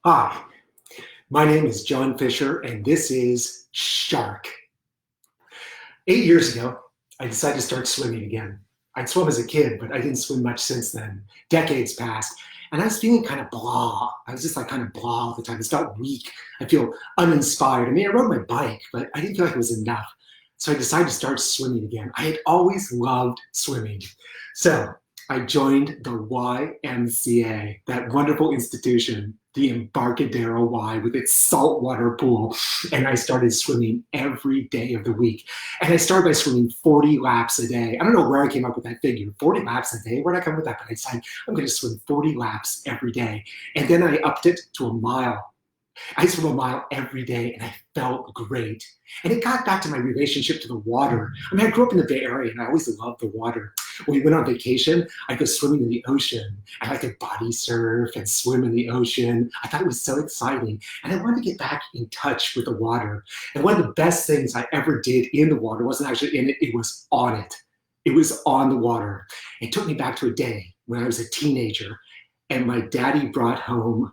Hi, my name is John Fisher, and this is Shark. 8 years ago, I decided to start swimming again. I'd swum as a kid, but I didn't swim much since then. Decades passed, and I was feeling kind of blah. I was just like kind of blah all the time. I felt weak. I feel uninspired. I mean, I rode my bike, but I didn't feel like it was enough. So I decided to start swimming again. I had always loved swimming. So I joined the YMCA, that wonderful institution, the Embarcadero Y with its saltwater pool. And I started swimming every day of the week. And I started by swimming 40 laps a day. I don't know where I came up with that figure, 40 laps a day. Where did I come up with that? But I decided I'm going to swim 40 laps every day. And then I upped it to a mile. I swam a mile every day and I felt great. And it got back to my relationship to the water. I mean, I grew up in the Bay Area and I always loved the water. When we went on vacation, I'd go swimming in the ocean. I like to body surf and swim in the ocean. I thought it was so exciting. And I wanted to get back in touch with the water. And one of the best things I ever did in the water wasn't actually in it, it was on it. It was on the water. It took me back to a day when I was a teenager and my daddy brought home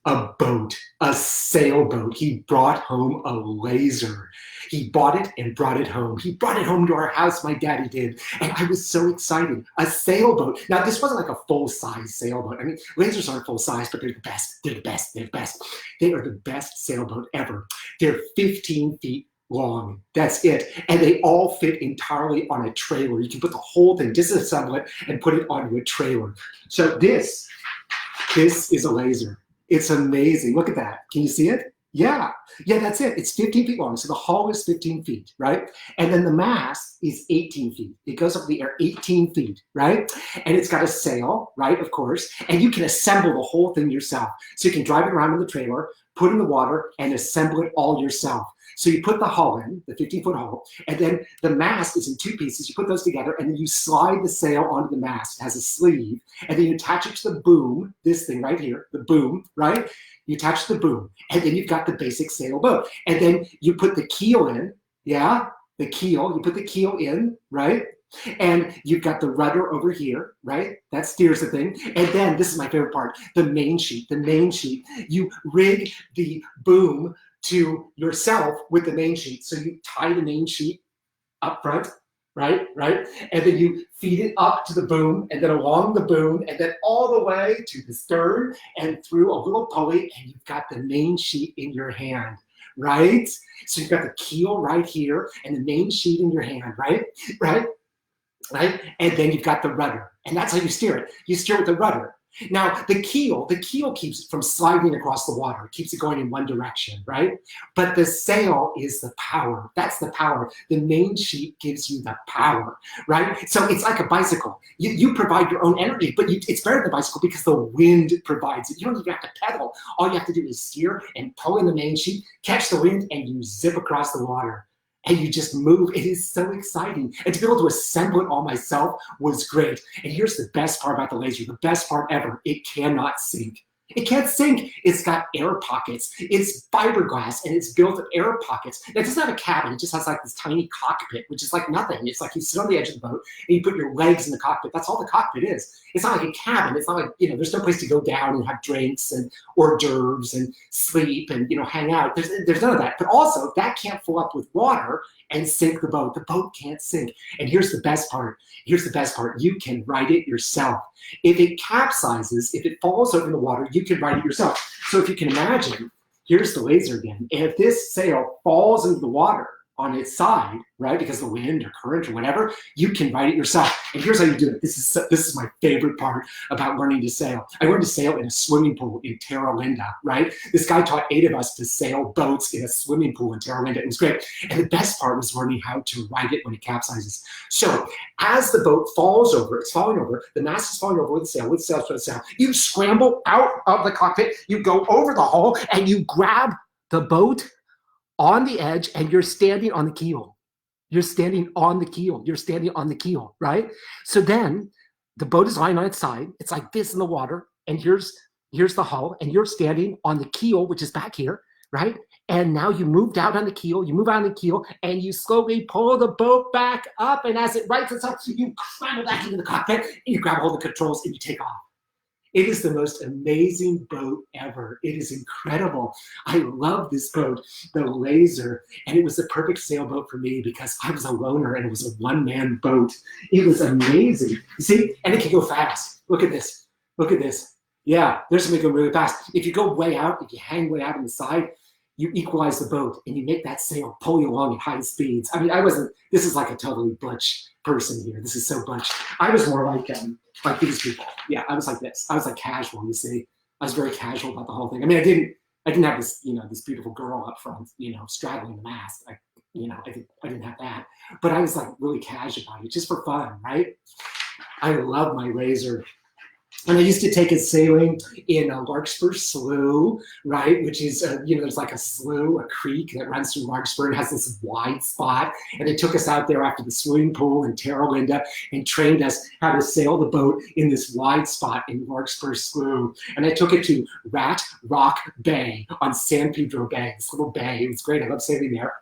a boat, a sailboat. He brought home a laser. He bought it and brought it home. He brought it home to our house, my daddy did. And I was so excited. A sailboat. Now, this wasn't like a full-size sailboat. I mean, lasers aren't full-size, but they're the best. They're the best. They're the best. They are the best sailboat ever. They're 15 feet long. That's it. And they all fit entirely on a trailer. You can put the whole thing, disassemble it, and put it onto a trailer. So this is a laser. It's amazing. Look at that. Can you see it? Yeah, that's it. It's 15 feet long. So the hull is 15 feet, right? And then the mast is 18 feet. It goes up in the air 18 feet, right? And it's got a sail, right, of course. And you can assemble the whole thing yourself. So you can drive it around in the trailer, put it in the water, and assemble it all yourself. So you put the hull in, the 15-foot hull, and then the mast is in two pieces. You put those together, and then you slide the sail onto the mast. It has a sleeve, and then you attach it to the boom, this thing right here, the boom, right? You attach the boom, and then you've got the basic sailboat. And then you put the keel in, yeah, the keel. You put the keel in, right? And you've got the rudder over here, right? That steers the thing. And then, this is my favorite part, the main sheet. The main sheet, you rig the boom to yourself with the main sheet. So you tie the main sheet up front, right? And then you feed it up to the boom and then along the boom and then all the way to the stern and through a little pulley, and you've got the main sheet in your hand, right? So you've got the keel right here and the main sheet in your hand, right? And then you've got the rudder, and that's how you steer it. You steer with the rudder. Now, the keel keeps it from sliding across the water. It keeps it going in one direction, right? But the sail is the power. That's the power. The main sheet gives you the power, right? So it's like a bicycle. You provide your own energy, but it's better than a bicycle because the wind provides it. You don't even have to pedal. All you have to do is steer and pull in the main sheet, catch the wind, and you zip across the water. And you just move. It is so exciting. And to be able to assemble it all myself was great. And here's the best part about the laser, the best part ever. It cannot sink. It can't sink. It's got air pockets. It's fiberglass and it's built of air pockets. Now, it doesn't have a cabin. It just has like this tiny cockpit, which is like nothing. It's like you sit on the edge of the boat and you put your legs in the cockpit. That's all the cockpit is. It's not like a cabin. It's not like, there's no place to go down and have drinks and hors d'oeuvres and sleep and, hang out. There's none of that. But also, that can't fill up with water and sink the boat. The boat can't sink. And here's the best part. You can ride it yourself. If it capsizes, if it falls over in the water, you can ride it yourself. So if you can imagine, here's the laser again. If this sail falls into the water on its side, right, because of the wind or current or whatever, you can ride it yourself. And here's how you do it. This is my favorite part about learning to sail. I learned to sail in a swimming pool in Terra Linda, right? This guy taught 8 of us to sail boats in a swimming pool in Terra Linda. It was great. And the best part was learning how to ride it when it capsizes. So as the boat falls over, it's falling over, the mast is falling over with the sail, you scramble out of the cockpit, you go over the hull, and you grab the boat on the edge, and you're standing on the keel. You're standing on the keel, right? So then the boat is lying on its side. It's like this in the water, and here's the hull, and you're standing on the keel, which is back here, right? And now you moved out on the keel, and you slowly pull the boat back up, and as it rights itself, you climb back into the cockpit, and you grab hold of the controls, and you take off. It is the most amazing boat ever. It is incredible. I love this boat, the Laser, and it was the perfect sailboat for me because I was a loner and it was a one-man boat. It was amazing. You see, and it can go fast. Look at this. Look at this. Yeah, there's something going really fast. If you go way out, if you hang way out on the side, you equalize the boat and you make that sail pull you along at high speeds. I mean, this is like a totally butch person here. This is so butch. I was more like these people. Yeah, I was like this. I was like casual, you see. I was very casual about the whole thing. I mean, I didn't have this, this beautiful girl up front, straddling the mast. I didn't have that. But I was like really casual about it, just for fun, right? I love my Razor. And I used to take it sailing in a Larkspur Slough, right? Which is, there's like a slough, a creek that runs through Larkspur and has this wide spot. And they took us out there after the swimming pool in Terra Linda and trained us how to sail the boat in this wide spot in Larkspur Slough. And I took it to Rat Rock Bay on San Pedro Bay, this little bay. It was great. I love sailing there.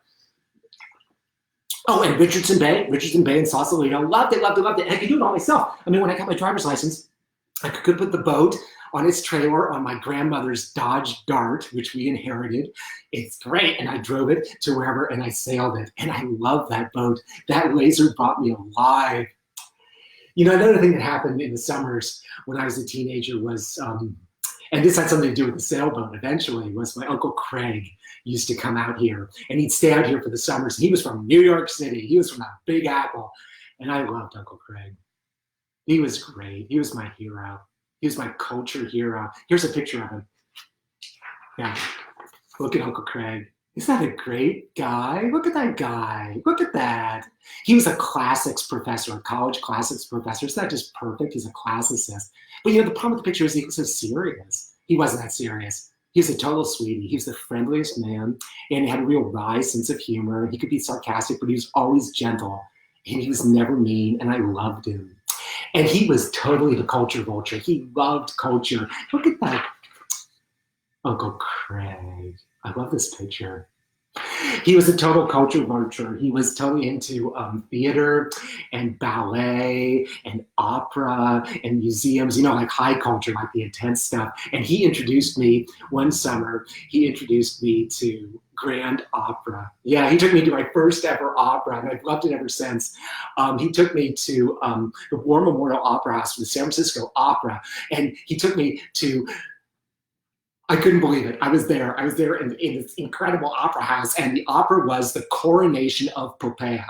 Oh, and Richardson Bay in Sausalito. Loved it. And I could do it all myself. I mean, when I got my driver's license, I could put the boat on its trailer on my grandmother's Dodge Dart, which we inherited. It's great. And I drove it to wherever and I sailed it. And I love that boat. That Laser brought me alive. Another thing that happened in the summers when I was a teenager was, and this had something to do with the sailboat eventually, was my Uncle Craig used to come out here and he'd stay out here for the summers. He was from New York City. He was from the Big Apple. And I loved Uncle Craig. He was great. He was my hero. He was my culture hero. Here's a picture of him. Yeah, look at Uncle Craig. Isn't that a great guy? Look at that guy. Look at that. He was a classics professor, a college classics professor. It's not just perfect. He's a classicist. But the problem with the picture is he was so serious. He wasn't that serious. He was a total sweetie. He was the friendliest man, and he had a real wry sense of humor. He could be sarcastic, but he was always gentle, and he was never mean, and I loved him. And he was totally the culture vulture. He loved culture. Look at that. Uncle Craig. I love this picture. He was a total culture vulture. He was totally into theater and ballet and opera and museums, like high culture, like the intense stuff. And he introduced me one summer, to Grand Opera. Yeah, he took me to my first ever opera, and I've loved it ever since. He took me to the War Memorial Opera House, the San Francisco Opera, and he took me to, I couldn't believe it. I was there in this incredible opera house, and the opera was The Coronation of Poppaea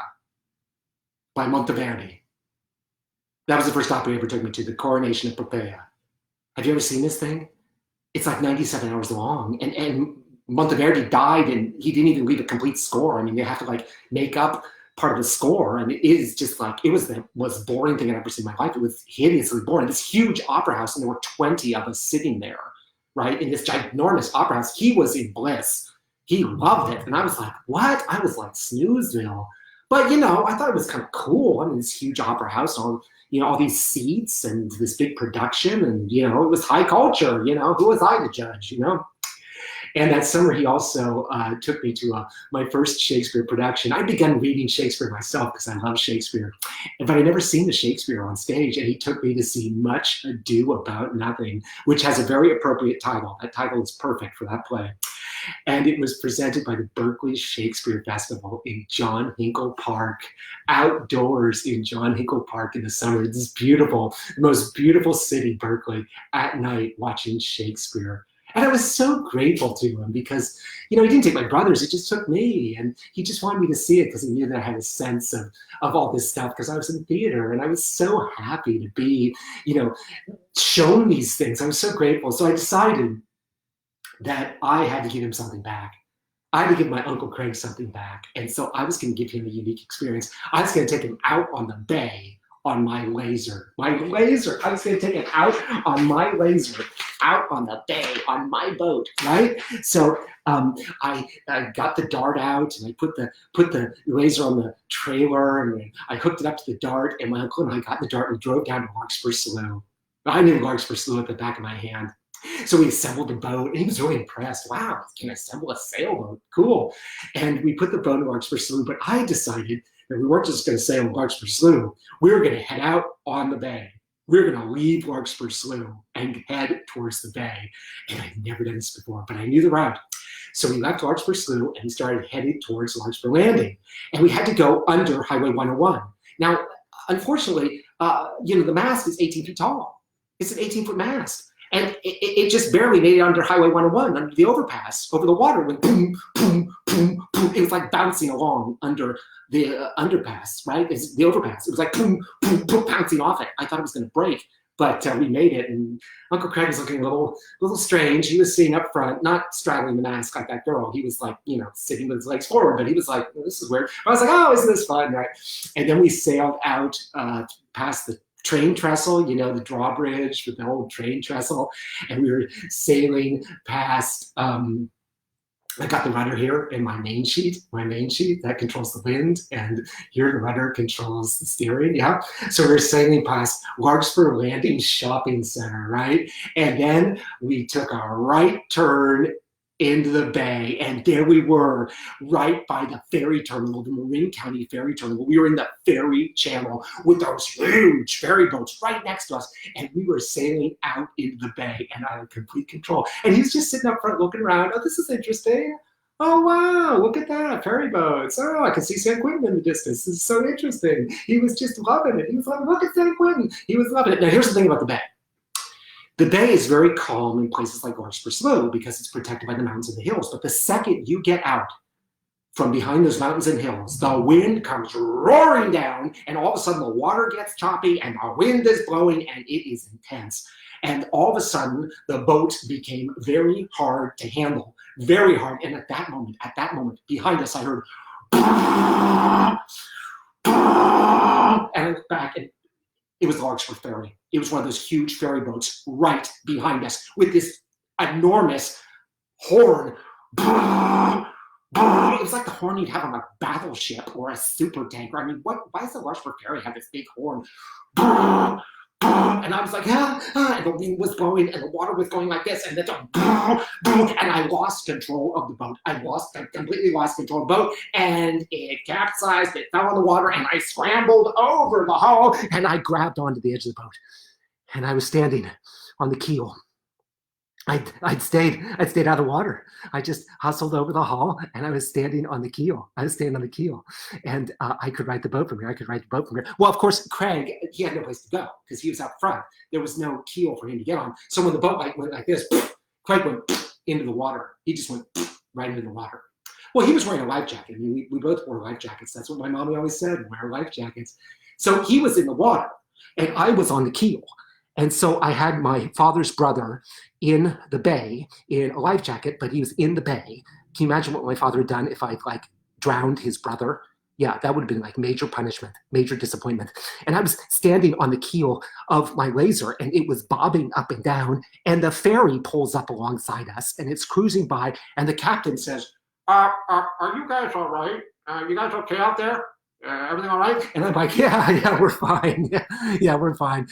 by Monteverdi. That was the first opera he ever took me to, The Coronation of Poppaea. Have you ever seen this thing? It's like 97 hours long, and Monteverdi died, and he didn't even leave a complete score. I mean, they have to make up part of the score, and it is just it was the most boring thing I'd ever seen in my life. It was hideously boring. This huge opera house, and there were 20 of us sitting there, right, in this ginormous opera house. He was in bliss. He loved it, and I was like, what? I was like Snoozeville. But, I thought it was kind of cool. I mean, this huge opera house, all these seats and this big production, and, it was high culture, who was I to judge, And that summer, he also took me to my first Shakespeare production. I'd begun reading Shakespeare myself because I love Shakespeare, but I'd never seen the Shakespeare on stage, and he took me to see Much Ado About Nothing, which has a very appropriate title. That title is perfect for that play. And it was presented by the Berkeley Shakespeare Festival in John Hinkle Park, outdoors in John Hinkle Park in the summer. This is beautiful, the most beautiful city, Berkeley, at night watching Shakespeare. And I was so grateful to him because, he didn't take my brothers, it just took me. And he just wanted me to see it because he knew that I had a sense of all this stuff because I was in theater. And I was so happy to be, shown these things. I was so grateful. So I decided that I had to give him something back. I had to give my Uncle Craig something back. And so I was going to give him a unique experience. I was going to take him out on the bay on my Laser. I was going to take it out on my Laser, out on the bay, on my boat, right? So I got the Dart out, and I put the Laser on the trailer, and I hooked it up to the Dart, and my uncle and I got in the Dart and drove down to Larkspur Slough. I knew Larkspur Slough at the back of my hand. So we assembled the boat, and he was really impressed. Wow, can I assemble a sailboat? Cool. And we put the boat in Larkspur Slough, but I decided that we weren't just going to sail in Larkspur Slough. We were going to head out on the bay. we were going to leave Larkspur Slough and head towards the bay. And I'd never done this before, but I knew the route. So we left Larkspur Slough and we started heading towards Larkspur Landing. And we had to go under Highway 101. Now, unfortunately, the mast is 18 feet tall. It's an 18-foot mast. And it just barely made it under Highway 101, under the overpass, over the water. It went boom, boom, boom, boom. It was like bouncing along under the underpass, right? It's the overpass. It was like boom, boom, boom, bouncing off it. I thought it was going to break, but we made it. And Uncle Craig was looking a little strange. He was sitting up front, not straddling the mast like that girl. He was like, sitting with his legs forward, but he was like, well, this is weird. I was like, oh, isn't this fun, right? And then we sailed out past the train trestle, the drawbridge with the old train trestle, and we were sailing past, I got the rudder here in my main sheet that controls the wind, and here the rudder controls the steering, yeah? So we're sailing past Larkspur Landing Shopping Center, right? And then we took a right turn into the bay, and there we were, right by the ferry terminal, the Marin County ferry terminal. We were in the ferry channel with those huge ferry boats right next to us, and we were sailing out into the bay, and I had complete control. And he was just sitting up front looking around. Oh, this is interesting. Oh, wow, look at that, ferry boats. Oh, I can see San Quentin in the distance. This is so interesting. He was just loving it. He was like, look at San Quentin. He was loving it. Now, here's the thing about the bay. The bay is very calm in places like Larkspur Slough because it's protected by the mountains and the hills. But the second you get out from behind those mountains and hills, the wind comes roaring down, and all of a sudden the water gets choppy and the wind is blowing and it is intense. And all of a sudden the boat became very hard to handle, very hard. And at that moment, behind us, I heard, and I looked back, and it was the Larkspur Ferry. It was one of those huge ferry boats right behind us with this enormous horn. It was like the horn you'd have on a battleship or a super tanker. I mean, why does the Larkspur Ferry have this big horn? And I was like, and the wind was blowing and the water was going like this, and then and I lost control of the boat. I completely lost control of the boat, and it capsized, it fell in the water, and I scrambled over the hull, and I grabbed onto the edge of the boat, and I was standing on the keel. I'd stayed out of the water. I just hustled over the hull, and I was standing on the keel. And I could ride the boat from here. Well, of course, Craig, he had no place to go because he was out front. There was no keel for him to get on. So when the boat went like this, Craig went into the water. He just went right into the water. Well, he was wearing a life jacket. I mean, we both wore life jackets. That's what my mommy always said, wear life jackets. So he was in the water, and I was on the keel. And so I had my father's brother in the bay in a life jacket, but he was in the bay. Can you imagine what my father had done if I'd drowned his brother? Yeah, that would have been like major punishment, major disappointment. And I was standing on the keel of my laser, and it was bobbing up and down, and the ferry pulls up alongside us, and it's cruising by, and the captain says, are you guys all right? You guys okay out there? Everything all right? And I'm like, yeah, we're fine. Yeah, we're fine.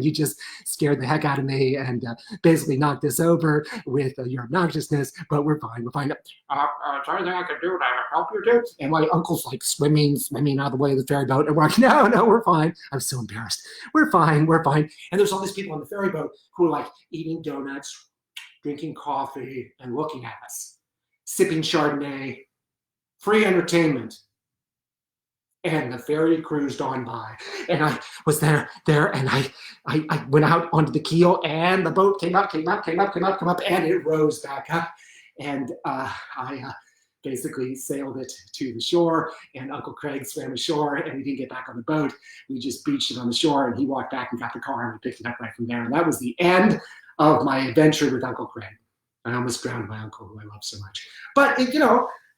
You just scared the heck out of me and basically knocked us over with your obnoxiousness, but we're fine. Is there anything I can do to help you, dude? And my uncle's like swimming out of the way of the ferry boat. And we're like, no, we're fine. I was so embarrassed. We're fine. And there's all these people on the ferry boat who are like eating donuts, drinking coffee, and looking at us, sipping Chardonnay, free entertainment. And the ferry cruised on by, and I was there, and I went out onto the keel, and the boat came up, and it rose back up, and I basically sailed it to the shore, and Uncle Craig swam ashore, and we didn't get back on the boat. We just beached it on the shore, and he walked back and got the car, and we picked it up right from there. And that was the end of my adventure with Uncle Craig. I almost drowned my uncle, who I love so much. But he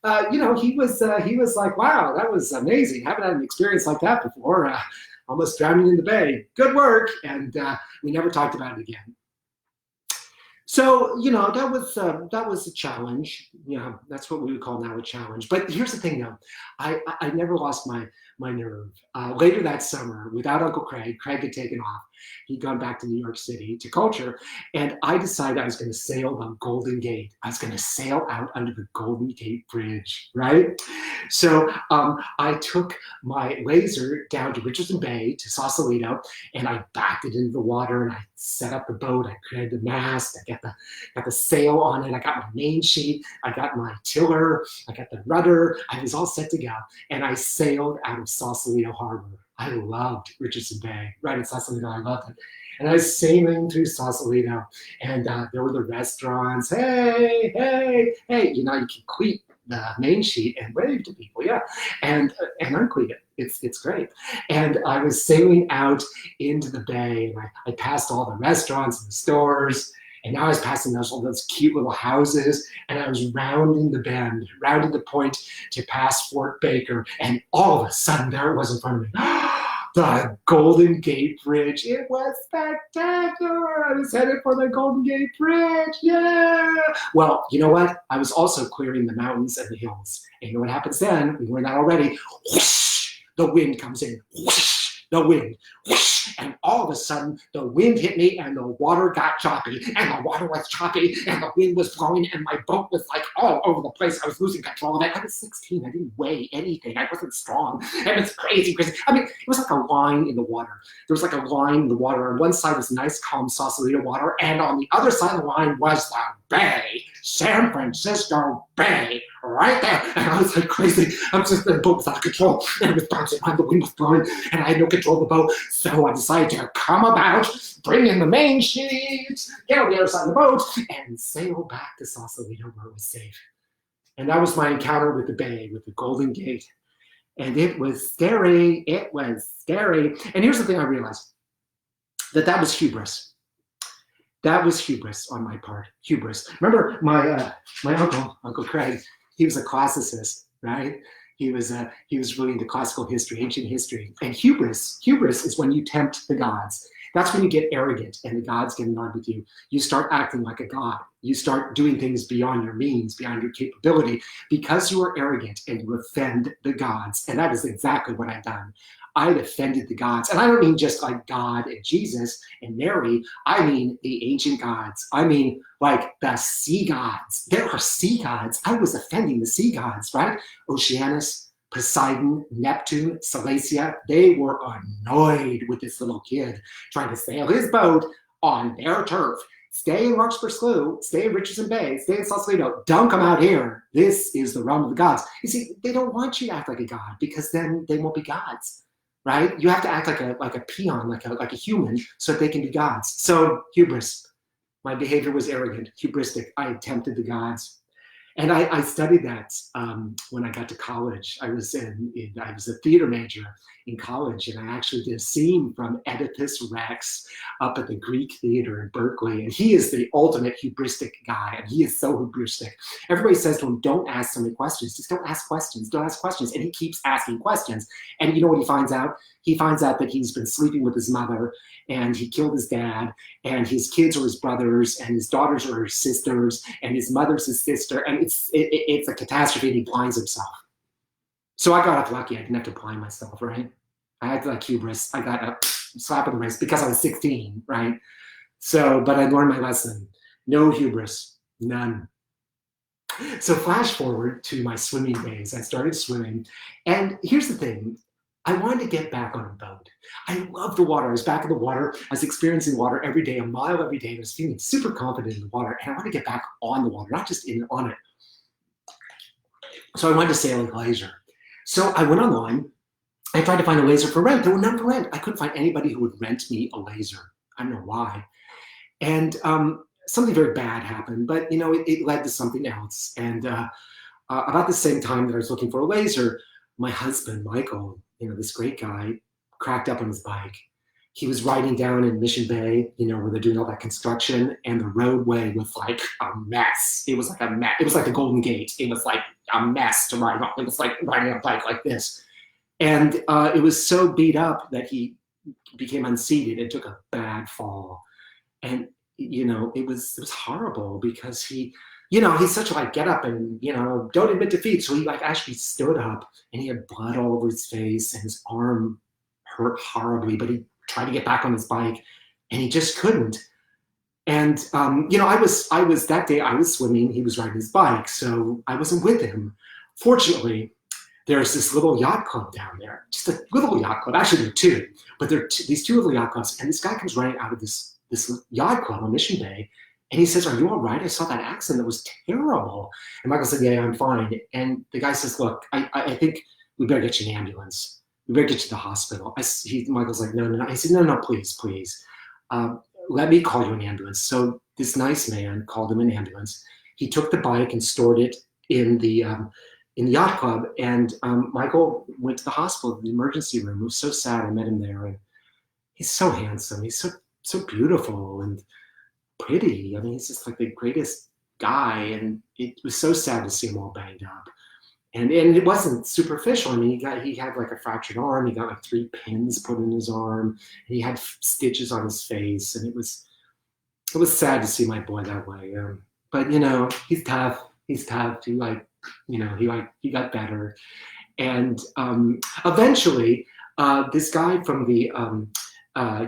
was like, wow, that was amazing. Haven't had an experience like that before. Almost drowning in the bay. Good work. And we never talked about it again. So, that was a challenge. That's what we would call now a challenge. But here's the thing, though. I never lost my nerve. Later that summer, without Uncle Craig had taken off. He'd gone back to New York City to culture. And I decided I was going to sail the Golden Gate. I was going to sail out under the Golden Gate Bridge, right? So I took my laser down to Richardson Bay to Sausalito, and I backed it into the water, and I set up the boat. I created the mast. I got the sail on it. I got my main sheet. I got my tiller. I got the rudder. I was all set to go, and I sailed out of Sausalito Harbor. I loved Richardson Bay, right at Sausalito. I loved it. And I was sailing through Sausalito, and there were the restaurants. Hey, hey, hey! You know, you can tweet the main sheet and wave to people, yeah, and uncleat it. It's great. And I was sailing out into the bay, and I passed all the restaurants and the stores, and now I was passing all those cute little houses, and I was rounding the bend, rounding the point to pass Fort Baker, and all of a sudden there it was in front of me. The Golden Gate Bridge. It was spectacular. I was headed for the Golden Gate Bridge. Yeah. Well, you know what? I was also clearing the mountains and the hills. And you know what happens then? We learned that already. Whoosh, the wind comes in. Whoosh, the wind. Whoosh, and all of a sudden, the wind hit me and the water got choppy. And the water was choppy and the wind was blowing and my boat was like all over the place. I was losing control of it. I was 16. I didn't weigh anything. I wasn't strong. It was crazy, crazy. I mean, it was like a line in the water. There was like a line in the water. On one side was nice, calm Sausalito water. And on the other side of the line was the bay, San Francisco Bay, right there. And I was like crazy. The boat was out of control. And it was bouncing around, the wind was blowing, and I had no control of the boat. So I decided to come about, bring in the main sheet, get on the other side of the boat, and sail back to Sausalito where it was safe. And that was my encounter with the bay, with the Golden Gate. And it was scary. It was scary. And here's the thing I realized, that was hubris. That was hubris on my part. Hubris. Remember my Uncle Craig, he was a classicist, right? He was really into classical history, ancient history. And hubris is when you tempt the gods. That's when you get arrogant and the gods get annoyed with you. You start acting like a god. You start doing things beyond your means, beyond your capability, because you are arrogant and you offend the gods. And that is exactly what I've done. I'd offended the gods. And I don't mean just like God and Jesus and Mary. I mean the ancient gods. I mean like the sea gods. There are sea gods. I was offending the sea gods, right? Oceanus, Poseidon, Neptune, Salacia. They were annoyed with this little kid trying to sail his boat on their turf. Stay in Larkspur Slough, stay in Richardson Bay, stay in Sausalito. Don't come out here. This is the realm of the gods. You see, they don't want you to act like a god because then they won't be gods. Right? You have to act like a peon, like a human, so that they can be gods. So hubris. My behavior was arrogant, hubristic. I tempted the gods. And I studied that when I got to college. I was a theater major in college, and I actually did a scene from Oedipus Rex up at the Greek Theater in Berkeley. And he is the ultimate hubristic guy, and he is so hubristic. Everybody says to him, don't ask so many questions. Just don't ask questions. Don't ask questions. And he keeps asking questions. And you know what he finds out? He finds out that he's been sleeping with his mother, and he killed his dad, and his kids are his brothers, and his daughters are his sisters, and his mother's his sister, and it's a catastrophe, and he blinds himself. So I got off lucky. I didn't have to blind myself, right? I had like hubris. I got a slap on the wrist because I was 16, right? So, but I learned my lesson. No hubris, none. So flash forward to my swimming days. I started swimming, and here's the thing. I wanted to get back on a boat. I love the water. I was back in the water. I was experiencing water every day, a mile every day. I was feeling super confident in the water, and I wanted to get back on the water, not just on it. So I wanted to sail with a laser. So I went online. I tried to find a laser for rent. There were none for rent. I couldn't find anybody who would rent me a laser. I don't know why. And something very bad happened, but you know, it led to something else. And about the same time that I was looking for a laser, my husband, Michael, you know, this great guy, cracked up on his bike. He was riding down in Mission Bay, you know, where they're doing all that construction, and the roadway was like a mess. It was like a mess. It was like the Golden Gate. It was like a mess to ride on. It was like riding on a bike like this. And it was so beat up that he became unseated and took a bad fall. And, you know, it was horrible because he, you know, he's such a like get up and, you know, don't admit defeat. So he like actually stood up, and he had blood all over his face, and his arm hurt horribly, but he try to get back on his bike, and he just couldn't. And I was that day I was swimming, he was riding his bike, so I wasn't with him. Fortunately, there's this little yacht club down there, just a little yacht club. Actually, there are two, but there are these two little yacht clubs, and this guy comes running out of this yacht club on Mission Bay, and he says, "Are you all right? I saw that accident. That was terrible." And Michael said, "Yeah, I'm fine." And the guy says, "Look, I think we better get you an ambulance. We better get you to the hospital." Michael's like, "No, no, no." I said, "No, please. Let me call you an ambulance." So this nice man called him an ambulance. He took the bike and stored it in the yacht club, and Michael went to the hospital, the emergency room. It was so sad. I met him there, and he's so handsome. He's so beautiful and pretty. I mean, he's just like the greatest guy, and it was so sad to see him all banged up. And it wasn't superficial. I mean, he had like a fractured arm. He got like 3 pins put in his arm, and he had stitches on his face, and it was sad to see my boy that way. But he's tough. He's tough. He got better, and eventually, this guy from the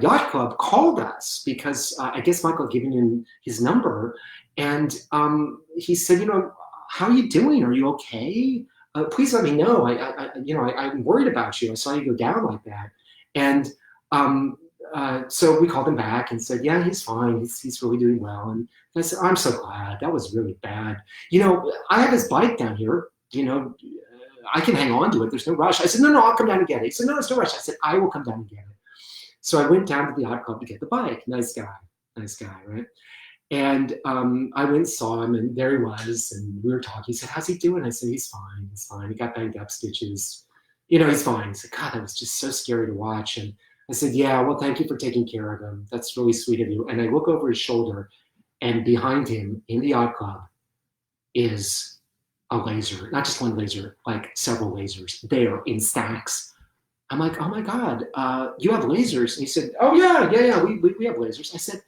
yacht club called us because I guess Michael had given him his number, and he said, "How are you doing? Are you okay? Please let me know. I'm worried about you. I saw you go down like that." And so we called him back and said, "Yeah, he's fine. He's really doing well." And I said, "I'm so glad. That was really bad. I have his bike down here. I can hang on to it. There's no rush." I said, "No, I'll come down and get it." He said, "No, there's no rush." I said, "I will come down and get it." So I went down to the yacht club to get the bike. Nice guy, right? And I went and saw him, and there he was, and we were talking. He said, "How's he doing?" I said, He's fine. He got banged up, stitches. He's fine." He said, "God, that was just so scary to watch." And I said, "Yeah, well, thank you for taking care of him. That's really sweet of you." And I look over his shoulder, and behind him in the yacht club is a laser. Not just one laser, like several lasers there in stacks. I'm like, "Oh my God, you have lasers?" And he said, "Oh yeah, we have lasers." I said,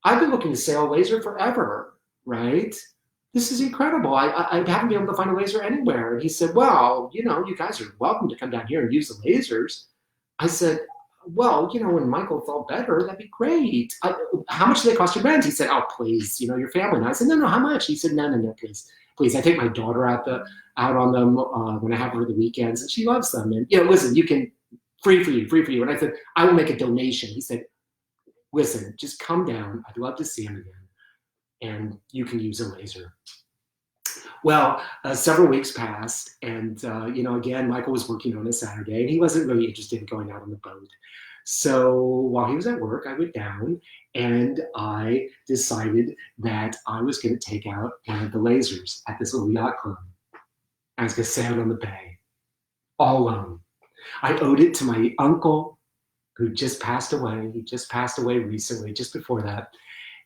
"I've been looking to sail a laser forever, right? This is incredible. I haven't been able to find a laser anywhere." And he said, "Well, you guys are welcome to come down here and use the lasers." I said, "Well, when Michael felt better, that'd be great. How much do they cost to rent?" He said, "Oh, please, your family." And I said, No, how much?" He said, No, please. I take my daughter out on them when I have her the weekends, and she loves them. And, listen, you can, free for you. And I said, "I will make a donation." He said, "Listen, just come down. I'd love to see him again, and you can use a laser." Well, several weeks passed, and again, Michael was working on a Saturday, and he wasn't really interested in going out on the boat. So while he was at work, I went down, and I decided that I was going to take out one of the lasers at this little yacht club. I was going to sail on the bay, all alone. I owed it to my uncle, who just passed away. He just passed away recently, just before that.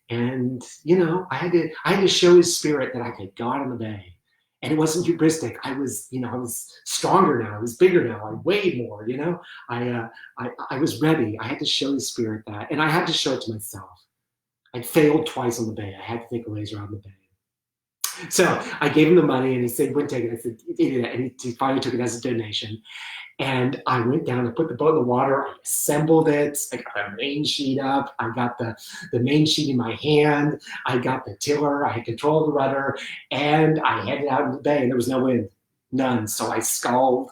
And I had to show his spirit that I could go out on the bay. And it wasn't hubristic. I was stronger now. I was bigger now. I weighed more. I was ready. I had to show his spirit that, and I had to show it to myself. I'd failed twice on the bay. I had to take a laser on the bay. So I gave him the money, and he said, "Wouldn't take it." I said, and he finally took it as a donation. And I went down and put the boat in the water. I assembled it. I got the main sheet up. I got the main sheet in my hand. I got the tiller. I had control of the rudder. And I headed out into the bay, and there was no wind. None. So I sculled.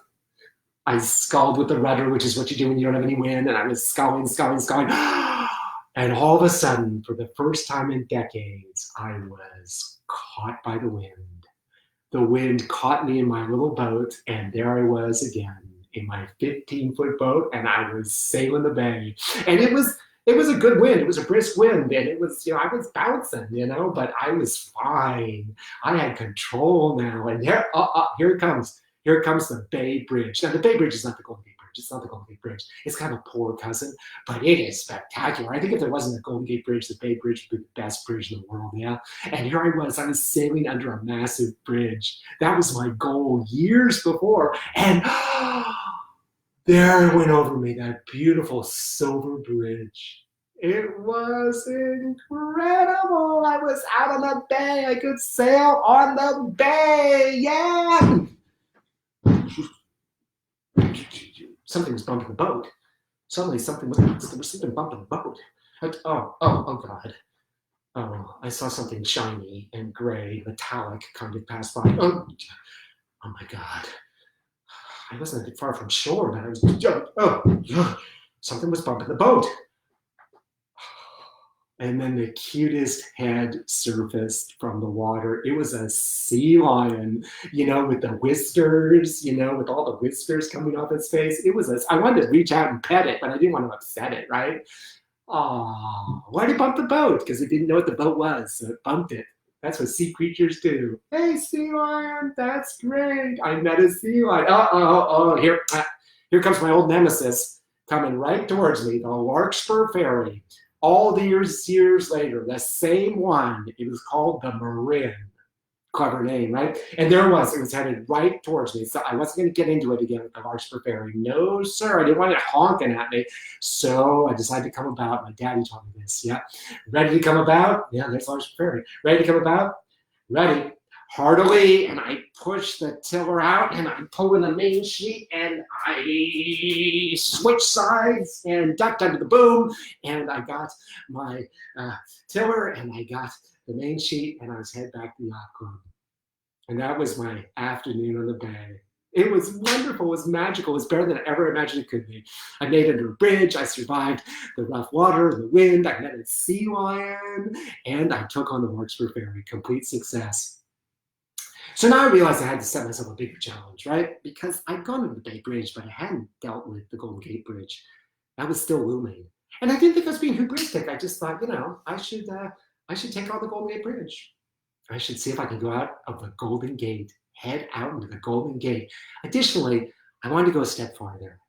With the rudder, which is what you do when you don't have any wind. And I was sculling. And all of a sudden, for the first time in decades, I was caught by the wind. The wind caught me in my little boat, and there I was again in my 15-foot boat, and I was sailing the bay. And it was a good wind. It was a brisk wind, and it was, I was bouncing, but I was fine. I had control now, and here it comes. Here comes the Bay Bridge. Now, the Bay Bridge is not the Golden Gate Bridge. It's not the Golden Gate Bridge. It's kind of a poor cousin, but it is spectacular. I think if there wasn't the Golden Gate Bridge, the Bay Bridge would be the best bridge in the world, yeah? And here I was sailing under a massive bridge. That was my goal years before, and there it went over me, that beautiful silver bridge. It was incredible. I was out on the bay. I could sail on the bay. Yeah. Something was bumping the boat. Suddenly there was something bumping the boat. Oh God. Oh, I saw something shiny and gray, metallic kind of pass by. Oh my God. I wasn't far from shore, but I was, something was bumping the boat. And then the cutest head surfaced from the water. It was a sea lion, with the whiskers, with all the whiskers coming off its face. I wanted to reach out and pet it, but I didn't want to upset it, right? Oh, why did it bump the boat? Because it didn't know what the boat was, so it bumped it. That's what sea creatures do. Hey, sea lion, that's great. I met a sea lion. Here comes my old nemesis coming right towards me, the Larkspur Fairy. All the years later, the same one. It was called the Marin. Clever name, right? And it was headed right towards me. So I wasn't going to get into it again with the Larkspur Fairy. No, sir. I didn't want it honking at me. So I decided to come about. My daddy taught me this. Yeah. Ready to come about? Yeah, there's Larkspur Fairy. Ready to come about? Ready. Heartily, and I push the tiller out, and I pull in the main sheet, and I switch sides and ducked under the boom, and I got my tiller, and I got the main sheet, and I was head back to the yacht club. And that was my afternoon on the bay. It was wonderful. It was magical. It was better than I ever imagined it could be. I made it under a bridge. I survived the rough water, the wind. I met a sea lion, and I took on the Larkspur Fairy. Complete success. So now I realized I had to set myself a bigger challenge, right? Because I'd gone to the Bay Bridge, but I hadn't dealt with the Golden Gate Bridge. That was still looming. And I didn't think I was being hubristic. I just thought, I should take on the Golden Gate Bridge. I should see if I can go out of the Golden Gate, head out into the Golden Gate. Additionally, I wanted to go a step farther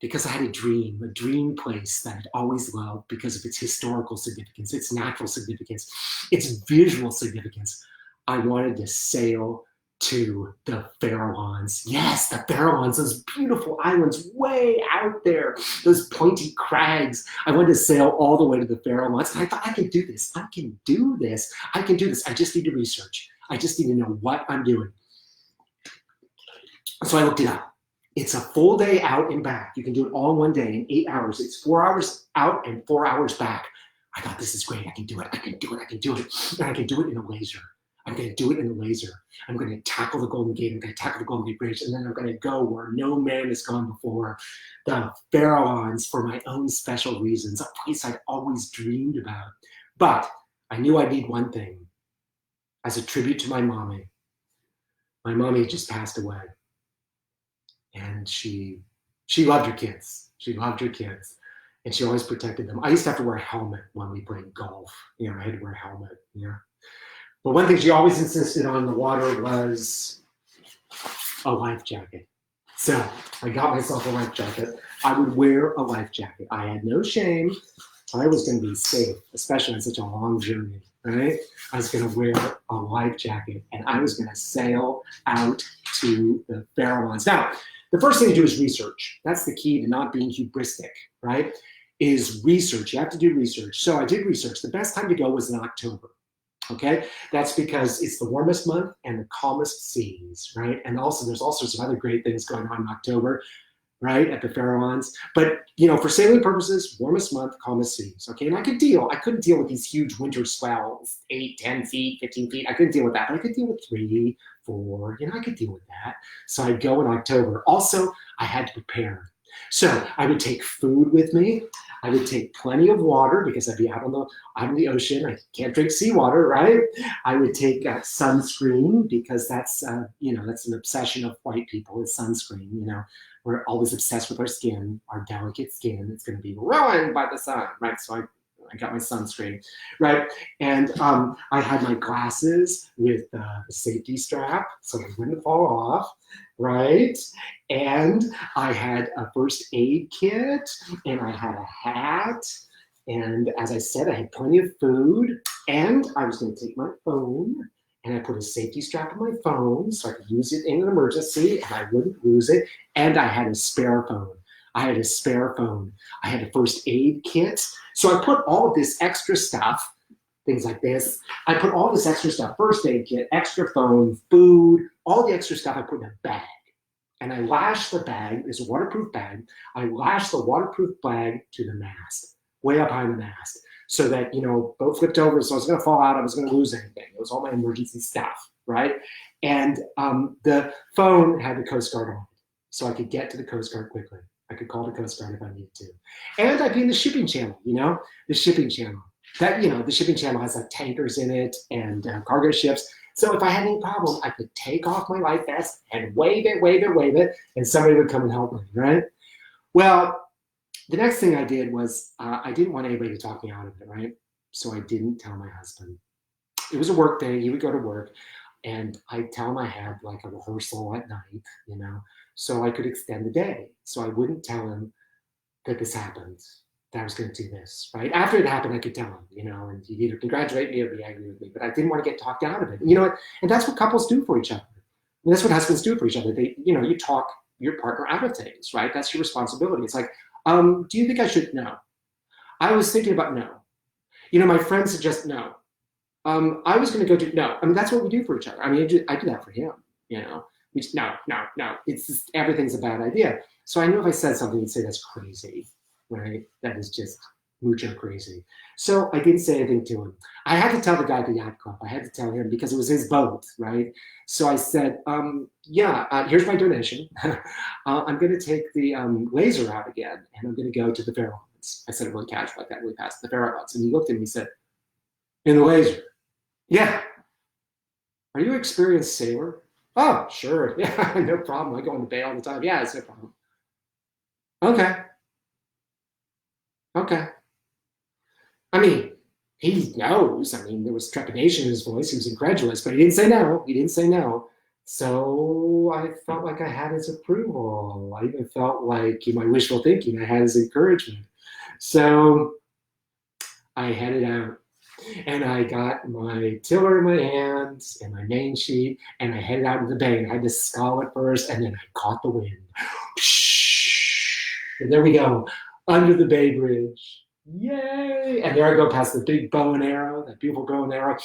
because I had a dream place that I'd always loved because of its historical significance, its natural significance, its visual significance. I wanted to sail to the Farallones. Yes, the Farallones, those beautiful islands way out there, those pointy crags. I wanted to sail all the way to the Farallones. And I thought, I can do this. I can do this. I can do this. I just need to research. I just need to know what I'm doing. So I looked it up. It's a full day out and back. You can do it all in one day in 8 hours. It's 4 hours out and 4 hours back. I thought, this is great. I can do it. I can do it. I can do it. And I can do it in a laser. I'm going to do it in the laser. I'm going to tackle the Golden Gate. I'm going to tackle the Golden Gate Bridge. And then I'm going to go where no man has gone before, the Farallones, for my own special reasons, a place I'd always dreamed about. But I knew I'd need one thing. As a tribute to my mommy just passed away. And she loved her kids. She loved her kids. And she always protected them. I used to have to wear a helmet when we played golf. I had to wear a helmet. But one thing she always insisted on in the water was a life jacket. So I got myself a life jacket. I would wear a life jacket. I had no shame. I was going to be safe, especially on such a long journey, right? I was going to wear a life jacket, and I was going to sail out to the Farallones. Now, the first thing to do is research. That's the key to not being hubristic, right? Is research. You have to do research. So I did research. The best time to go was in October. Okay, that's because it's the warmest month and the calmest seas, right? And also there's all sorts of other great things going on in October, right, at the Farallones. But, for sailing purposes, warmest month, calmest seas, okay? And I couldn't deal with these huge winter swells, 8, 10 feet, 15 feet. I couldn't deal with that, but I could deal with 3, 4, I could deal with that. So I'd go in October. Also, I had to prepare. So I would take food with me. I would take plenty of water because I'd be out in the ocean. I can't drink seawater, right? I would take sunscreen because that's that's an obsession of white people is sunscreen. We're always obsessed with our skin, our delicate skin. It's going to be ruined by the sun, right? So I got my sunscreen, right? And I had my glasses with the safety strap so they wouldn't fall off, right? And I had a first aid kit, and I had a hat. And as I said, I had plenty of food, and I was going to take my phone, and I put a safety strap on my phone so I could use it in an emergency, and I wouldn't lose it. And I had a spare phone. I had a first aid kit. So I put all of this extra stuff, things like this. I put all this extra stuff, first aid kit, extra phone, food, all the extra stuff I put in a bag. and I lashed the bag, it's a waterproof bag, I lashed the waterproof bag to the mast, way up high in the mast, so that, boat flipped over, so I was gonna fall out, I was gonna lose anything. It was all my emergency stuff, right? And the phone had the Coast Guard on it, so I could get to the Coast Guard quickly. I could call the Coast Guard if I needed to. And I'd be in the shipping channel, the shipping channel. The shipping channel has like tankers in it and cargo ships. So if I had any problem, I could take off my life vest and wave it, and somebody would come and help me, right? Well, the next thing I did was I didn't want anybody to talk me out of it, right? So I didn't tell my husband. It was a work day. He would go to work, and I'd tell him I had like a rehearsal at night, so I could extend the day. So I wouldn't tell him that this happened, that I was going to do this, right? After it happened, I could tell him, and he'd either congratulate me or be angry with me, but I didn't want to get talked out of it. And that's what couples do for each other. And that's what husbands do for each other. They, you talk your partner out of things, right? That's your responsibility. It's like, do you think I should? No. I was thinking about no. My friend suggests no. I was going to go do no. I mean, that's what we do for each other. I mean, I do that for him. We just, no. It's just, everything's a bad idea. So I knew if I said something, he'd say that's crazy, right? That is just mucho crazy. So I didn't say anything to him. I had to tell the guy at the yacht club. I had to tell him because it was his boat, right? So I said, here's my donation. I'm going to take the laser out again, and I'm going to go to the Faroe Islands. I said it really casual like that. We passed the Faroe Islands, and he looked at me and he said, in the laser? Yeah. Are you an experienced sailor? Oh, sure. Yeah, no problem. I go on the bay all the time. Yeah, it's no problem. Okay. I mean, he knows. I mean, there was trepidation in his voice. He was incredulous, but he didn't say no. So I felt like I had his approval. I even felt like, in my wishful thinking, I had his encouragement. So I headed out. And I got my tiller in my hands and my main sheet, and I headed out into the bay. And I had to scull at first, and then I caught the wind. And there we go, under the Bay Bridge. Yay! And there I go past the big bow and arrow, that beautiful bow and arrow,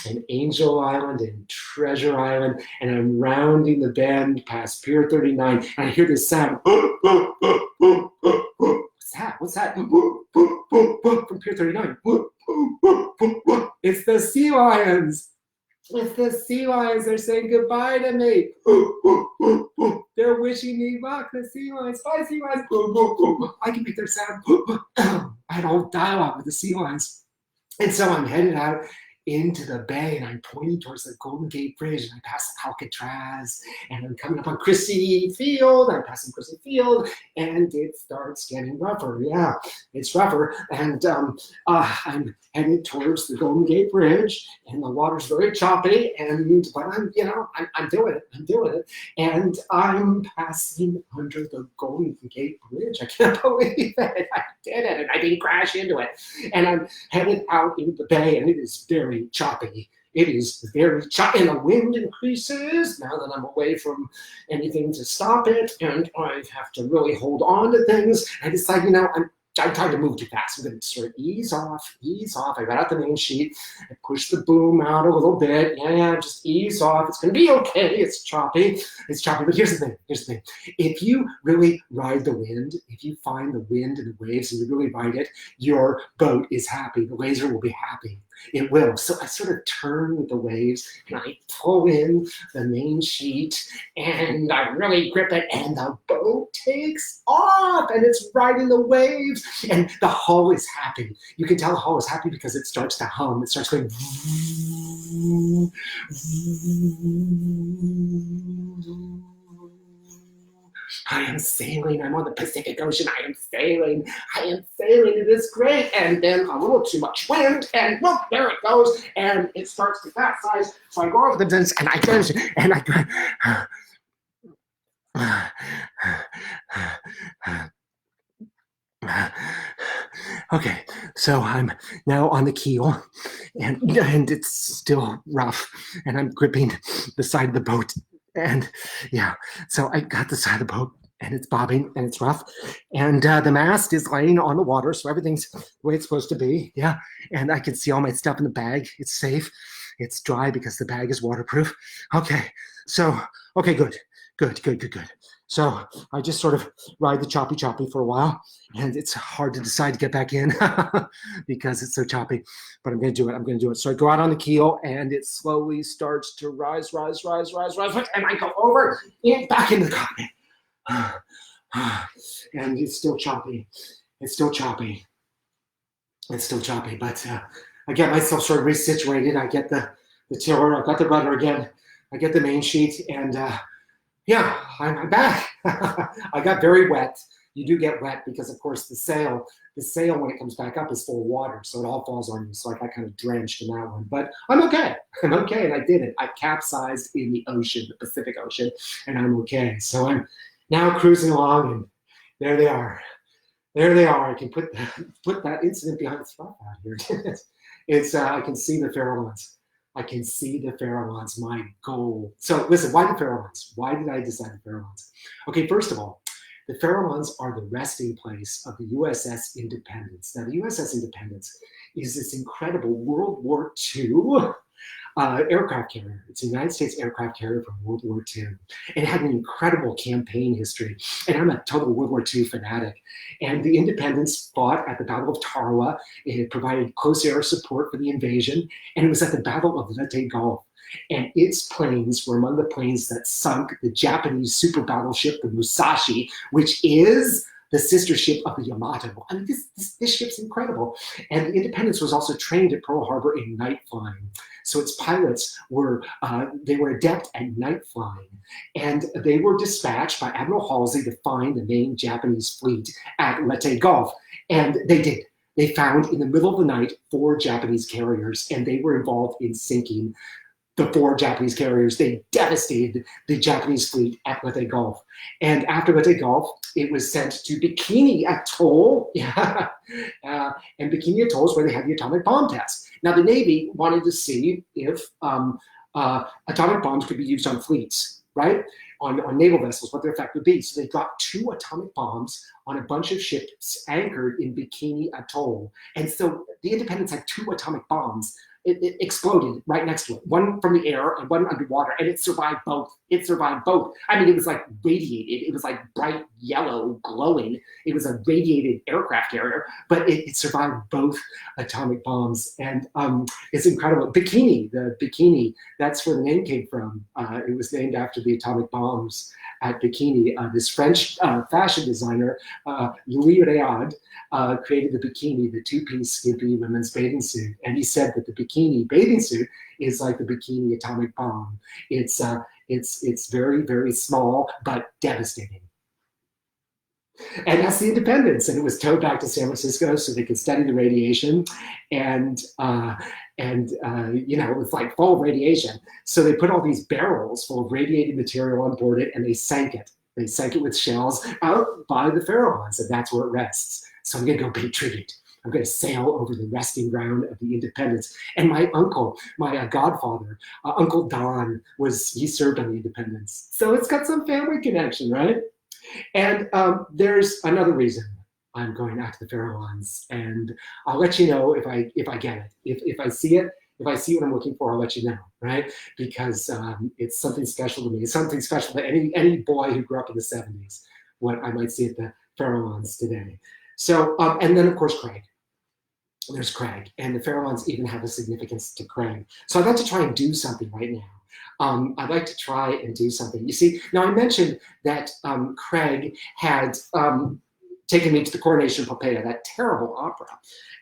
and Angel Island and Treasure Island. And I'm rounding the bend past Pier 39, and I hear this sound. What's that? From Pier 39. It's the sea lions. They're saying goodbye to me. They're wishing me luck. The sea lions. Bye, sea lions. I can make their sound. I had a whole dialogue with the sea lions. And so I'm headed out into the bay, and I'm pointing towards the Golden Gate Bridge, and I pass Alcatraz, and I'm coming up on Christie Field. I'm passing Christie Field, and it starts getting rougher. Yeah, it's rougher, and I'm headed towards the Golden Gate Bridge, and the water's very choppy, but I'm doing it, and I'm passing under the Golden Gate Bridge. I can't believe it. I did it, and I didn't crash into it, and I'm headed out into the bay, and it is very choppy. It is very choppy, and the wind increases now that I'm away from anything to stop it, and I have to really hold on to things. I decide, I'm trying to move too fast. I'm going to sort of ease off. I got out the main sheet. I push the boom out a little bit. Yeah, just ease off. It's going to be okay. It's choppy. But here's the thing. If you really ride the wind, if you find the wind and the waves and you really ride it, your boat is happy. The laser will be happy. It will. So I sort of turn with the waves, and I pull in the main sheet, and I really grip it, and the boat takes off, and it's riding the waves, and the hull is happy. You can tell the hull is happy because it starts to hum. It starts going. I am sailing. I'm on the Pacific Ocean. I am sailing. It is great. And then a little too much wind, and look, there it goes. And it starts to capsize. So I go over the fence, and I finish, and I go. Okay, so I'm now on the keel, and it's still rough, and I'm gripping the side of the boat. And yeah, so I got the side of the boat, and it's bobbing, and it's rough, and the mast is laying on the water, so everything's the way it's supposed to be. Yeah, and I can see all my stuff in the bag. It's safe. It's dry because the bag is waterproof. Okay, good. Good, good, good, good. So I just sort of ride the choppy choppy for a while, and it's hard to decide to get back in because it's so choppy. But I'm going to do it. I'm going to do it. So I go out on the keel, and it slowly starts to rise, rise, rise, rise, rise, rise, and I go over and back into the cockpit. And it's still choppy. It's still choppy. It's still choppy. But I get myself sort of resituated. I get the tiller. I've got the rudder again. I get the main sheet, and yeah, I'm back. I got very wet. You do get wet because, of course, the sail when it comes back up is full of water, so it all falls on you. So I got kind of drenched in that one, but I'm okay. I'm okay, and I did it. I capsized in the ocean, the Pacific Ocean, and I'm okay. So I'm now cruising along, and there they are. There they are. I can put that incident behind the spot out here. It's I can see the Farallones. I can see the Farallones, my goal. So listen, why the Farallones? Why did I decide the Farallones? Okay, first of all, the Farallones are the resting place of the USS Independence. Now, the USS Independence is this incredible World War II aircraft carrier. It's a United States aircraft carrier from World War II. It had an incredible campaign history. And I'm a total World War II fanatic. And the Independence fought at the Battle of Tarawa. It provided close air support for the invasion. And it was at the Battle of Leyte Gulf. And its planes were among the planes that sunk the Japanese super battleship, the Musashi, which is the sister ship of the Yamato. I mean, this ship's incredible. And the Independence was also trained at Pearl Harbor in night flying. So its pilots were adept at night flying. And they were dispatched by Admiral Halsey to find the main Japanese fleet at Leyte Gulf. And they did. They found in the middle of the night 4 Japanese carriers, and they were involved in sinking the 4 Japanese carriers. They devastated the Japanese fleet at Leyte Gulf. And after Leyte Gulf, it was sent to Bikini Atoll. And Bikini Atoll is where they had the atomic bomb test. Now, the Navy wanted to see if atomic bombs could be used on fleets, right? On naval vessels, what their effect would be. So they dropped 2 atomic bombs on a bunch of ships anchored in Bikini Atoll. And so the Independence had 2 atomic bombs. It exploded right next to it, one from the air and one underwater, and it survived both. It survived both. I mean, it was like radiated. It was like bright yellow, glowing. It was a radiated aircraft carrier, but it survived both atomic bombs. And it's incredible. Bikini, the Bikini, that's where the name came from. It was named after the atomic bombs at Bikini. This French fashion designer, Louis Réard, created the bikini, the 2-piece skimpy women's bathing suit. And he said that the bikini bathing suit is like the bikini atomic bomb. It's very, very small, but devastating. And that's the Independence. And it was towed back to San Francisco so they could study the radiation. And it was like full of radiation. So they put all these barrels full of radiated material on board it, and they sank it. They sank it with shells out by the Farallones, and that's where it rests. So I'm going to go pay tribute. I'm going to sail over the resting ground of the Independence. And my uncle, my godfather, Uncle Don, he served on the Independence. So it's got some family connection, right? And there's another reason I'm going out to the Farallones, and I'll let you know if I get it. If I see it, if I see what I'm looking for, I'll let you know, right? Because it's something special to me. It's something special to any boy who grew up in the 70s, what I might see at the Farallones today. So, and then of course, Craig. There's Craig, and the Farallones even have a significance to Craig. So I'd like to try and do something right now. I'd like to try and do something. You see, now I mentioned that Craig had taken me to the Coronation of Popea, that terrible opera.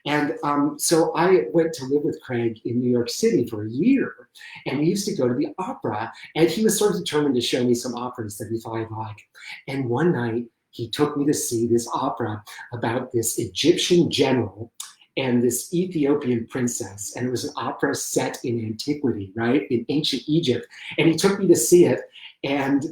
And so I went to live with Craig in New York City for a year. And we used to go to the opera. And he was sort of determined to show me some operas that he thought I'd like. And one night, he took me to see this opera about this Egyptian general and this Ethiopian princess. And it was an opera set in antiquity, right? In ancient Egypt. And he took me to see it. And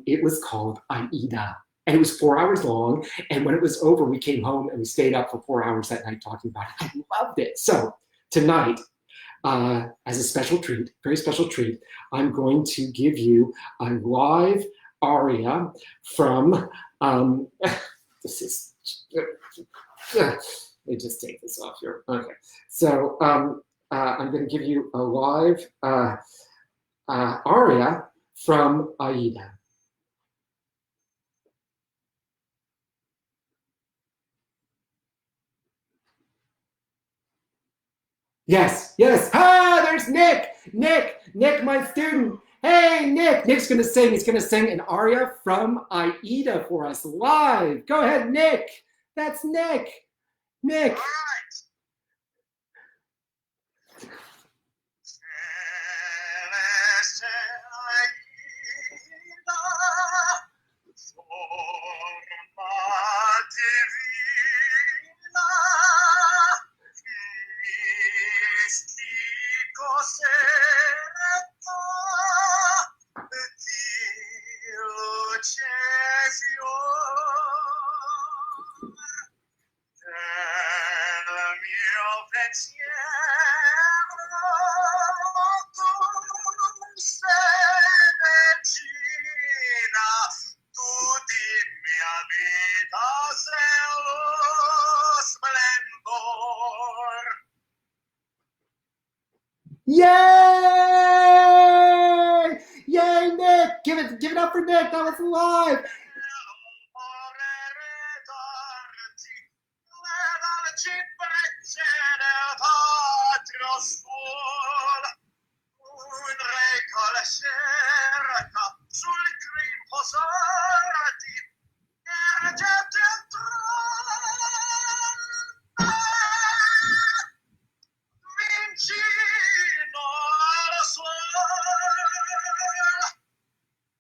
it was called Aida. And it was 4 hours long. And when it was over, we came home and we stayed up for 4 hours that night talking about it. I loved it. So tonight, as a special treat, very special treat, I'm going to give you a live aria from, this is, let me just take this off here. Okay. So I'm going to give you a live aria from Aida. Yes, yes. Ah, there's Nick. Nick, my student. Hey, Nick. Nick's gonna sing. He's gonna sing an aria from Aida for us live. Go ahead, Nick. That's Nick. Nick. Yay! Yay, Nick! Give it up for Nick. That was live.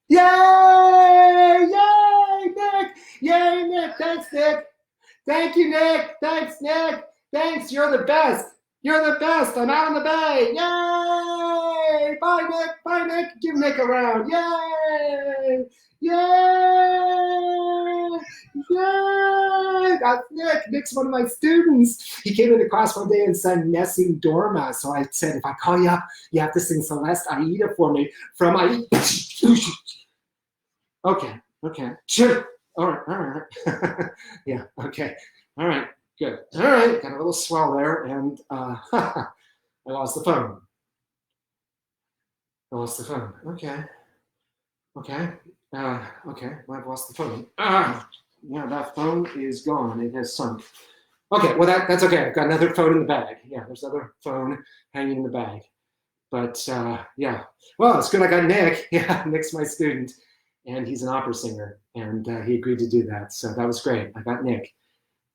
Yay! Yay, Nick! Yay, Nick! Thanks, Nick! Thank you, Nick! Thanks, Nick! Thanks, you're the best! You're the best! I'm out in the bay! Yay! Bye, Nick! Bye, Nick! Give Nick a round! Yay! Yay! Yay! That's Nick! Nick's one of my students. He came into class one day and sang Nessie Dorma. So I said, if I call you up, you have to sing Celeste Aida for me from Aida. Okay, sure. All right. Yeah, okay. All right, good. All right, got a little swell there, and I lost the phone. Okay. Okay, well, I've lost the phone. Yeah, that phone is gone. It has sunk. Okay, well, that's okay. I've got another phone in the bag. Yeah, there's another phone hanging in the bag. But yeah, well, it's good I got Nick. Yeah, Nick's my student, and he's an opera singer, and he agreed to do that. So that was great. I got Nick,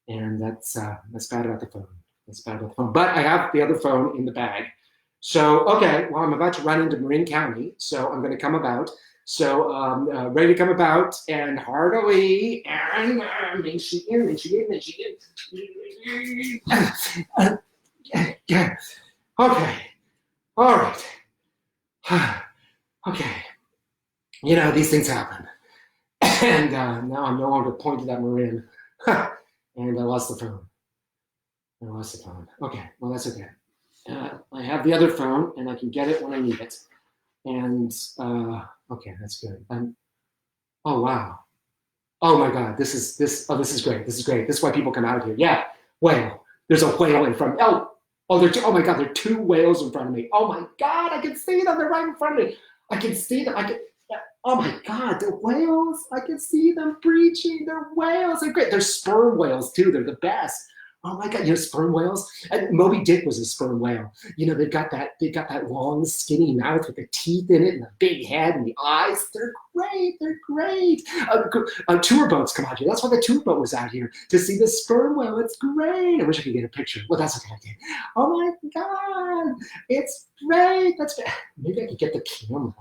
and that's bad about the phone. That's bad about the phone. But I have the other phone in the bag. So okay, well, I'm about to run into Marin County, so I'm going to come about. So ready to come about, and heartily, and Michigan. Yeah. Okay. All right. Okay. You know, these things happen. And now I'm no longer pointed at Marin. And I lost the phone. Okay, well, that's okay. I have the other phone, and I can get it when I need it. And okay, that's good. Oh wow. Oh my God, this is great. This is why people come out here. Yeah, whale. There's a whale in front. Oh my God, there are two whales in front of me. Oh my God, I can see them. They're right in front of me. I can see them. Oh my God, the whales. I can see them breaching. They're whales. They're great. They're sperm whales too. They're the best. Oh my God, sperm whales? And Moby Dick was a sperm whale. They've got that long, skinny mouth with the teeth in it and the big head and the eyes. They're great. Tour boats come out here. That's why the tour boat was out here, to see the sperm whale. It's great. I wish I could get a picture. Well, that's okay. I did. Oh my God, it's great. Maybe I could get the camera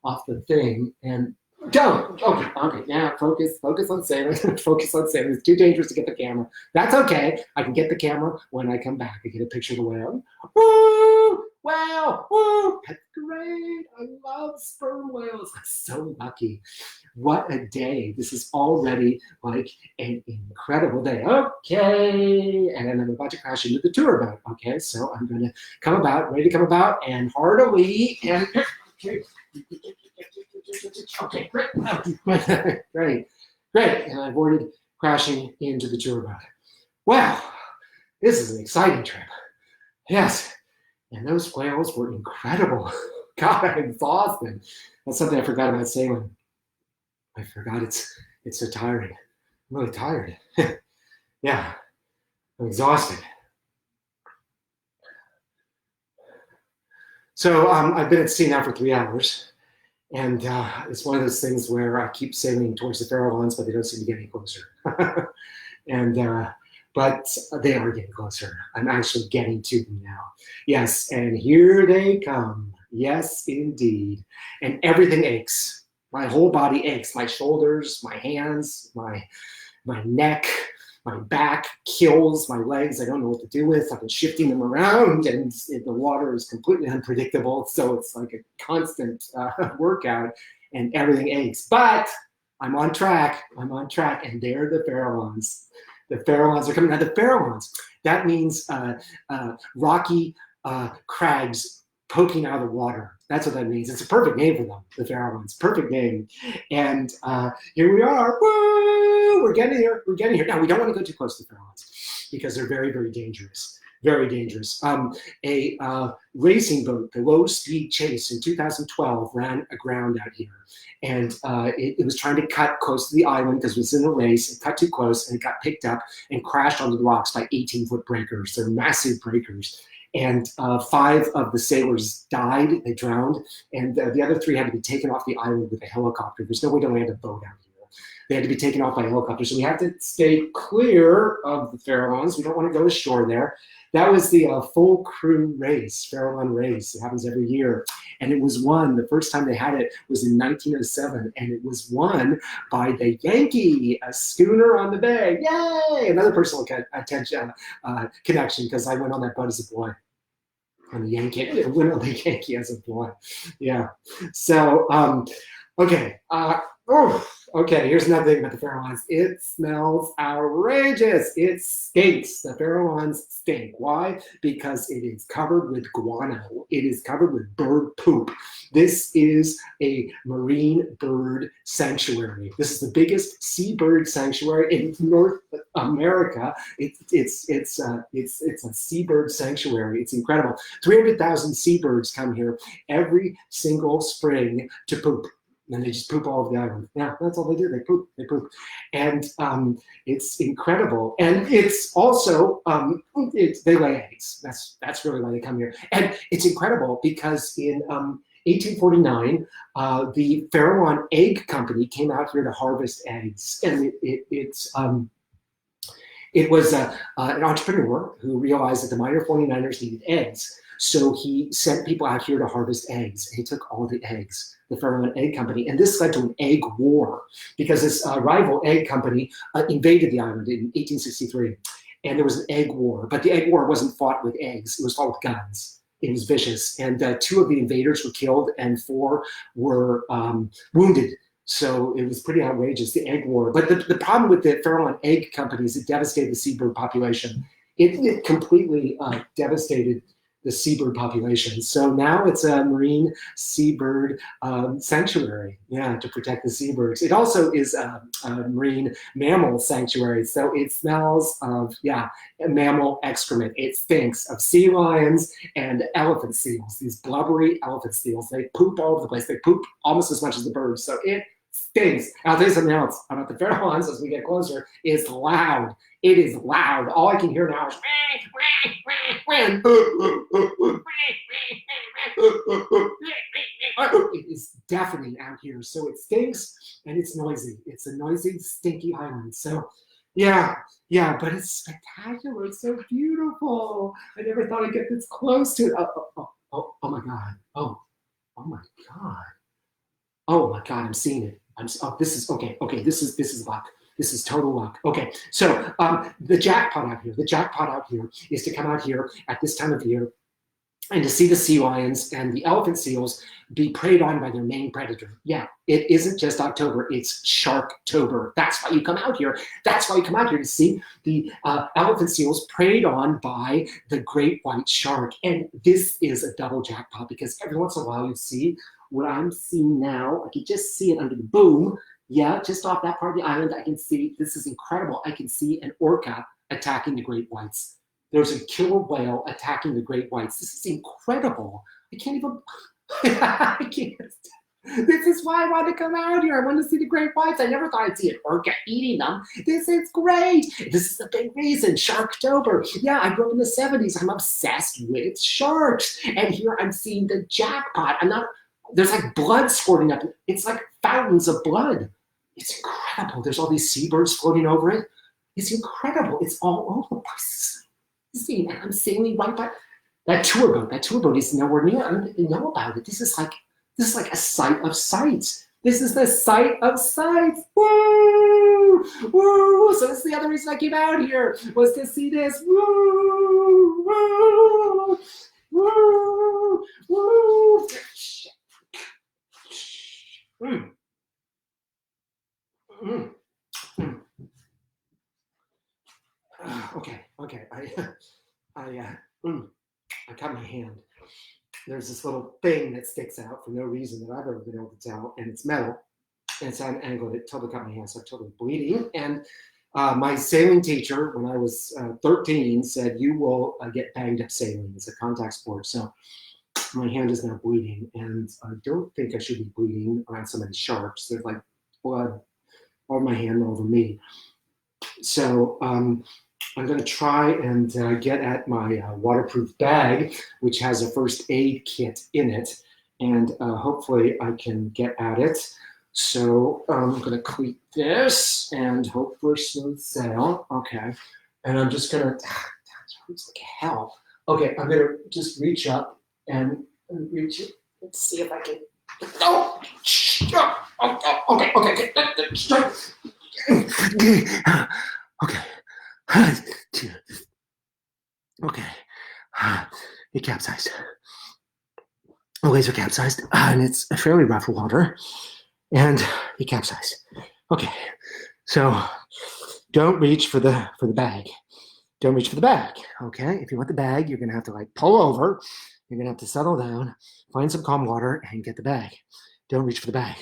off the thing and go. Okay. Yeah, focus on sailing. Focus on sailing. It's too dangerous to get the camera. That's okay. I can get the camera when I come back. I get a picture of the whale. Woo! Wow! Woo! That's great. I love sperm whales. I'm so lucky. What a day. This is already like an incredible day. Okay. And then I'm about to crash into the tour boat. Okay, so I'm going to come about, ready to come about, and heartily, and okay. Okay, great. Great. And I avoided crashing into the tour boat. Wow, this is an exciting trip. Yes, and those whales were incredible. God, I'm exhausted. That's something I forgot about sailing. I forgot it's so tiring. I'm really tired. Yeah, I'm exhausted. So I've been at sea now for 3 hours, and it's one of those things where I keep sailing towards the Farallones, but they don't seem to get any closer. and but they are getting closer. I'm actually getting to them now. Yes, and here they come. Yes, indeed. And everything aches. My whole body aches. My shoulders, my hands, my neck, my back kills, my legs I don't know what to do with. I've been shifting them around, and the water is completely unpredictable. So it's like a constant workout, and everything aches. But I'm on track. I'm on track, and they're the Farallones. The Farallones are coming. Now, the Farallones, that means rocky crags poking out of the water. That's what that means. It's a perfect name for them, the Farallones. Perfect name. And here we are. Woo! We're getting here. We're getting here. Now, we don't want to go too close to the Farallones because they're very, very dangerous. Very dangerous. A racing boat, the Low Speed Chase in 2012, ran aground out here. And it was trying to cut close to the island because it was in a race. It cut too close, and it got picked up and crashed onto the rocks by 18-foot breakers. They're massive breakers. And 5 of the sailors died. They drowned. And the other 3 had to be taken off the island with a helicopter. There's no way to land a boat out here. They had to be taken off by a helicopter. So we have to stay clear of the Farallones. We don't want to go ashore there. That was the full crew race, Farallon race. It happens every year. And it was won, the first time they had it was in 1907. And it was won by the Yankee, a schooner on the bay. Yay! Another personal connection, because I went on that boat as a boy. On the Yankee, I went on the Yankee as a boy. Yeah. So, okay. Okay, here's another thing about the Farallones. It smells outrageous. It stinks. The Farallones stink. Why? Because it is covered with guano. It is covered with bird poop. This is a marine bird sanctuary. This is the biggest seabird sanctuary in North America. It's a seabird sanctuary. It's incredible. 300,000 seabirds come here every single spring to poop. And they just poop all over the island. Yeah, that's all they do. They poop. They poop, and it's incredible. And it's also they lay eggs. That's really why they come here. And it's incredible because in 1849, the Farallon Egg Company came out here to harvest eggs, and it was an entrepreneur who realized that the minor 49ers needed eggs. So he sent people out here to harvest eggs, and he took all the eggs, the Farallon Egg Company. And this led to an egg war because this rival egg company invaded the island in 1863. And there was an egg war, but the egg war wasn't fought with eggs. It was fought with guns. It was vicious. And 2 of the invaders were killed and 4 were wounded. So it was pretty outrageous, the egg war. But the problem with the Farallon Egg Company is it devastated the seabird population. It completely devastated the seabird population. So now it's a marine seabird sanctuary, yeah, to protect the seabirds. It also is a marine mammal sanctuary. So it smells of, mammal excrement. It stinks of sea lions and elephant seals, these blubbery elephant seals. They poop all over the place. They poop almost as much as the birds. So it stinks. I'll tell you something else about the Farallones as we get closer. It's loud. It is loud. All I can hear now is it is deafening out here. So it stinks and it's noisy. It's a noisy, stinky island. So yeah, but it's spectacular. It's so beautiful. I never thought I'd get this close to it. Oh my God. Oh my God. Oh my God, I'm seeing it. This is okay. This is luck. This is total luck. Okay, so the jackpot out here is to come out here at this time of year and to see the sea lions and the elephant seals be preyed on by their main predator. Yeah, it isn't just October, it's Sharktober. That's why you come out here. That's why you come out here to see the elephant seals preyed on by the great white shark. And this is a double jackpot because every once in a while you see what I'm seeing now. I can just see it under the boom. Yeah, just off that part of the island, I can see, this is incredible. I can see an orca attacking the great whites. There's a killer whale attacking the great whites. This is incredible. I can't even, I can't. This is why I want to come out here. I want to see the great whites. I never thought I'd see an orca eating them. This is great. This is the big reason. Sharktober. Yeah, I grew up in the 70s. I'm obsessed with sharks. And here I'm seeing the jackpot. There's like blood squirting up. It's like fountains of blood. It's incredible. There's all these seabirds floating over it. It's incredible. It's all over the place. See, I'm sailing right by that tour boat. That tour boat is nowhere near. I don't even know about it. This is like a sight of sights. This is the sight of sights. Woo! Woo! So that's the other reason I came out here, was to see this. Woo! Woo! Woo! Woo! Mm. Mm. Mm. Okay. I cut my hand. There's this little thing that sticks out for no reason that I've ever been able to tell, and it's metal, and it's at an angle that totally cut my hand, so I'm totally bleeding. And my sailing teacher, when I was 13, said, you will get banged up sailing. It's a contact sport, so my hand is now bleeding, and I don't think I should be bleeding around so many sharks. There's like blood over my hand, over me. So I'm going to try and get at my waterproof bag, which has a first aid kit in it, and hopefully I can get at it. So I'm going to cleat this and hope for a smooth sail. Okay, and I'm just going to, that hurts like hell. Okay, I'm going to just reach up and reach it. Let's see if I can. Oh, okay. Okay. It capsized. The laser capsized, and it's a fairly rough water, and it capsized. Okay, so don't reach for the bag. Don't reach for the bag. Okay, if you want the bag, you're gonna have to like pull over. You're gonna have to settle down, find some calm water, and get the bag. Don't reach for the bag.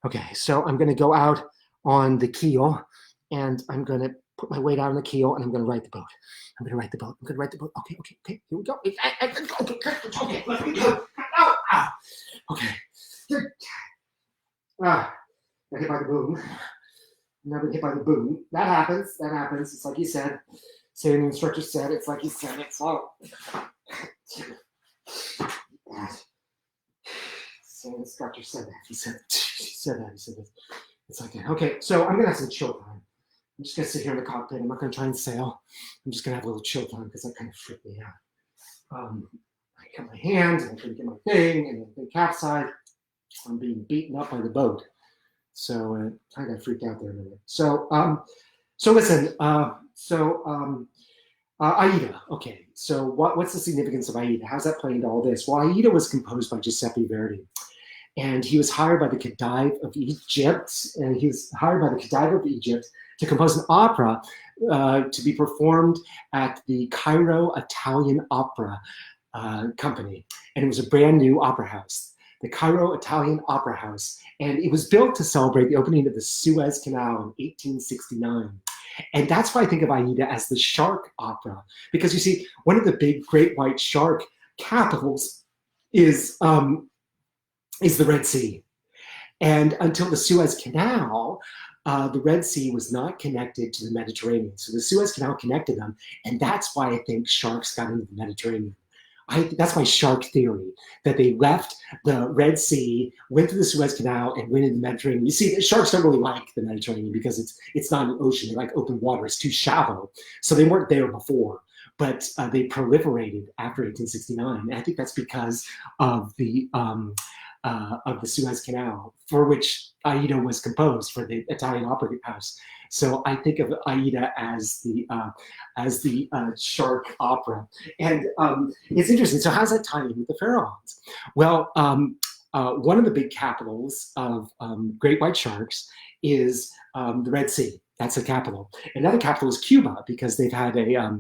Okay, so I'm gonna go out on the keel, and I'm gonna put my weight out on the keel, and I'm gonna right the boat. I'm gonna right the boat. Okay, here we go. Okay, let me go. Okay. Got hit by the boom. Now been hit by the boom. That happens. It's like you said. Sailing instructor said. It's like you said. It's all. Sailing instructor said that. He said that. It's like that. Okay, so I'm gonna have some chill time. I'm just gonna sit here in the cockpit. I'm not gonna try and sail. I'm just gonna have a little chill time because that kind of freaked me out. I cut my hand, and I couldn't get my thing, and the capsized. I'm being beaten up by the boat. So I kind of freaked out there a minute. So listen. Aida. Okay. So what's the significance of Aida? How's that playing into all this? Well, Aida was composed by Giuseppe Verdi. And he was hired by the Khedive of Egypt, to compose an opera to be performed at the Cairo Italian Opera Company. And it was a brand new opera house, the Cairo Italian Opera House. And it was built to celebrate the opening of the Suez Canal in 1869. And that's why I think of Aida as the shark opera, because you see, one of the big great white shark capitals is the Red Sea. And until the Suez Canal, the Red Sea was not connected to the Mediterranean. So the Suez Canal connected them, and that's why I think sharks got into the Mediterranean. That's my shark theory, that they left the Red Sea, went through the Suez Canal, and went into the Mediterranean. You see, sharks don't really like the Mediterranean because it's not an ocean. They like open water. It's too shallow. So they weren't there before. But they proliferated after 1869. And I think that's because of the Suez Canal, for which Aida was composed, for the Italian Opera House. So I think of Aida as the shark opera, and it's interesting. So how's that tie in with the pharaohs? Well, one of the big capitals of great white sharks is the Red Sea. That's the capital. Another capital is Cuba because they've had a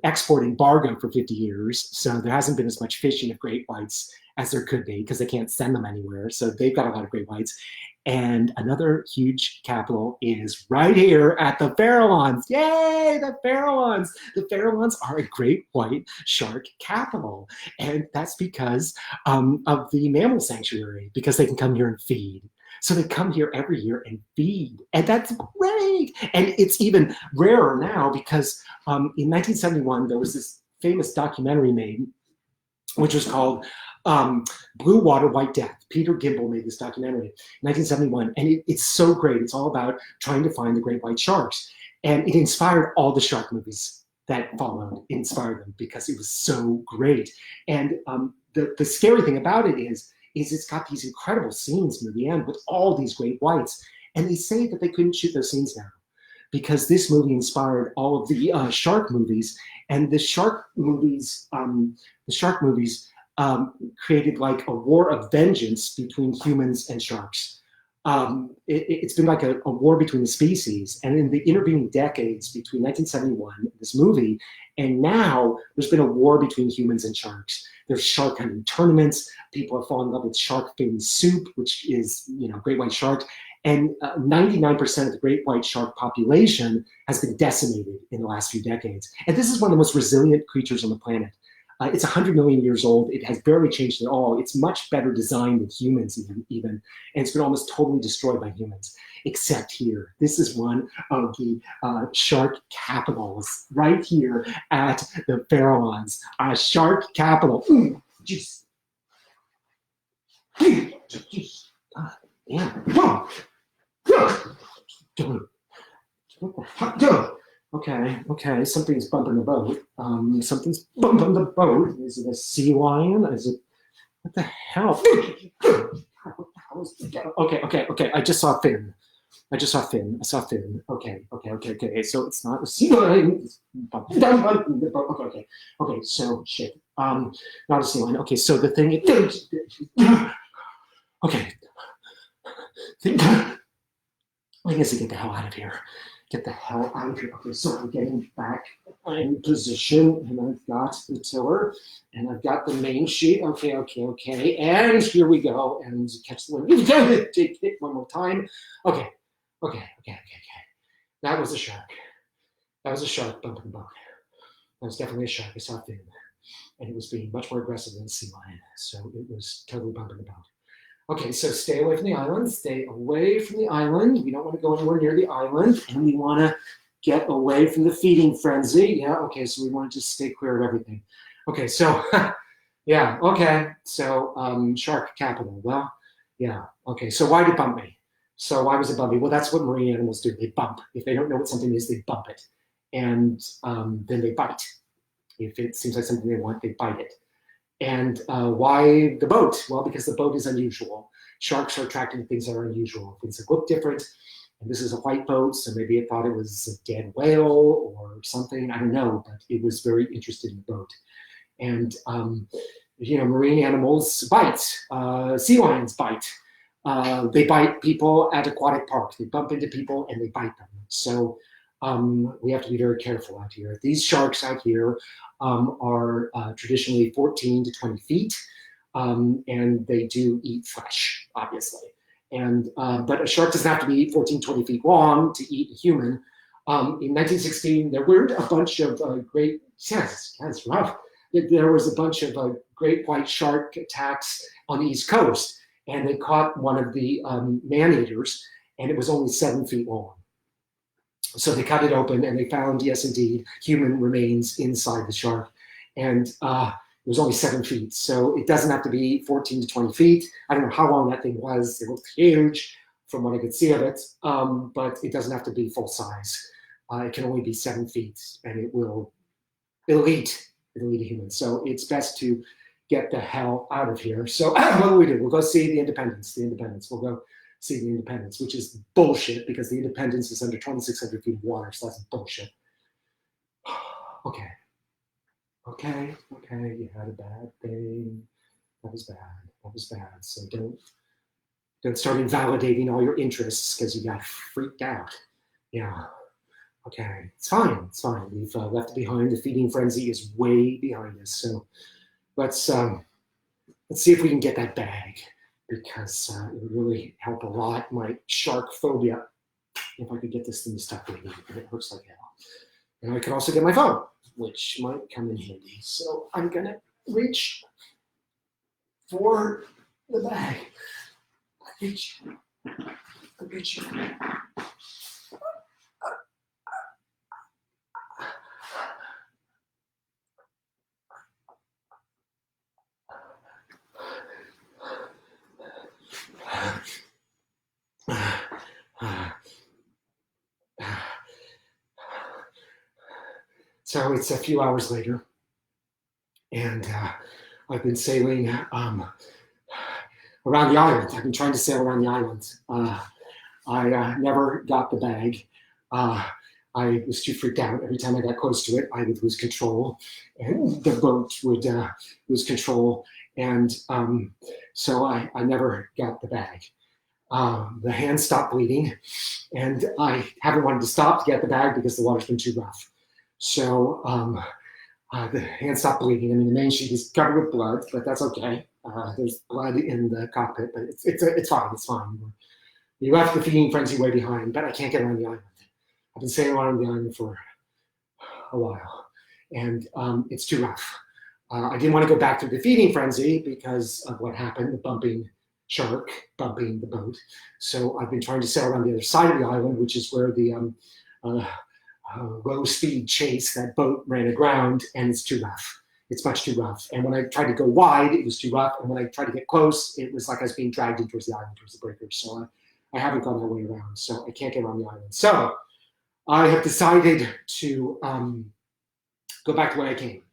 export embargo for 50 years. So there hasn't been as much fishing of great whites as there could be because they can't send them anywhere. So they've got a lot of great whites. And another huge capital is right here at the Farallones. Yay, the Farallones. The Farallones are a great white shark capital. And that's because of the mammal sanctuary, because they can come here and feed. So they come here every year and feed, and that's great. And it's even rarer now because in 1971, there was this famous documentary made, which was called Blue Water, White Death. Peter Gimble made this documentary in 1971, and it's so great. It's all about trying to find the great white sharks. And it inspired all the shark movies that followed, inspired them because it was so great. And the scary thing about it is it's got these incredible scenes near the end with all these great whites. And they say that they couldn't shoot those scenes now because this movie inspired all of the shark movies. And the shark movies created like a war of vengeance between humans and sharks. It's been like a war between the species. And in the intervening decades between 1971, this movie, and now there's been a war between humans and sharks. There's shark hunting tournaments. People have fallen in love with shark fin soup, which is, great white shark. And 99% of the great white shark population has been decimated in the last few decades. And this is one of the most resilient creatures on the planet. It's 100 million years old. It has barely changed at all. It's much better designed than humans even. And it's been almost totally destroyed by humans, except here. This is one of the shark capitals right here at the Farallones. Shark capital. Jeez. God damn. Okay, something's bumping the boat. Something's bumping the boat. Is it a sea lion? Is it, what the hell? Okay, I just saw Finn. I saw Finn. Okay, so it's not a sea lion. Okay, so shit. Not a sea lion. Okay, so the thing is, okay. I guess I get the hell out of here. Get the hell out of here. Okay, so I'm getting back in position, and I've got the tiller, and I've got the main sheet. Okay, and here we go. And catch the wind. Take it one more time. Okay. That was a shark. That was a shark bumping the boat. That was definitely a shark. I saw a fin, and it was being much more aggressive than a sea lion. So it was totally bumping the boat. Okay, so stay away from the island. Stay away from the island. We don't want to go anywhere near the island, and we want to get away from the feeding frenzy. Yeah, okay, so we want to just stay clear of everything. Okay, so, yeah, okay, so shark capital. Well, yeah, okay, so why did it bump me? So why was it bumpy? Well, that's what marine animals do. They bump. If they don't know what something is, they bump it, and then they bite. If it seems like something they want, they bite it. And why the boat? Well, because the boat is unusual. Sharks are attracted to things that are unusual, things that look different. And this is a white boat, so maybe it thought it was a dead whale or something. I don't know, but it was very interested in the boat. And, marine animals bite. Sea lions bite. They bite people at aquatic parks. They bump into people and they bite them. So we have to be very careful out here. These sharks out here are traditionally 14 to 20 feet, and they do eat flesh, obviously. And but a shark doesn't have to be 14, 20 feet long to eat a human. In 1916, there were a bunch of great, yes, that's rough. There was a bunch of great white shark attacks on the East Coast, and they caught one of the man-eaters, and it was only 7 feet long. So they cut it open and they found, yes, indeed, human remains inside the shark. And it was only 7 feet. So it doesn't have to be 14 to 20 feet. I don't know how long that thing was. It looked huge from what I could see of it, but it doesn't have to be full size. It can only be 7 feet, and it'll eat a human. So it's best to get the hell out of here. So what do? We'll go see the Independence. We'll go see the Independence, which is bullshit because the Independence is under 2,600 feet of water, so that's bullshit. Okay, you had a bad thing. That was bad. So don't start invalidating all your interests because you got freaked out. Yeah. Okay. It's fine. It's fine. We've left it behind. The feeding frenzy is way behind us. So let's see if we can get that bag, because it would really help a lot my shark phobia if I could get this thing to stop bleeding. And it hurts like hell. And I could also get my phone, which might come in handy. So I'm gonna reach for the bag. Reach. Reach. So it's a few hours later, and I've been sailing around the island. I've been trying to sail around the island. I never got the bag. I was too freaked out. Every time I got close to it, I would lose control, and the boat would lose control. And so I never got the bag. The hand stopped bleeding, and I haven't wanted to stop to get the bag because the water's been too rough. So the hand stopped bleeding. I mean, the main sheet is covered with blood, but that's okay. There's blood in the cockpit, but it's fine. It's fine. We left the feeding frenzy way behind, but I can't get around the island. I've been sailing around the island for a while, and it's too rough. I didn't want to go back to the feeding frenzy because of what happened, the bumping shark bumping the boat. So I've been trying to sail around the other side of the island, which is where the low speed chase, that boat ran aground, and it's too rough. It's much too rough. And when I tried to go wide, it was too rough. And when I tried to get close, it was like I was being dragged in towards the island, towards the breakers. So I haven't gone that way around. So I can't get around the island. So I have decided to go back the way I came.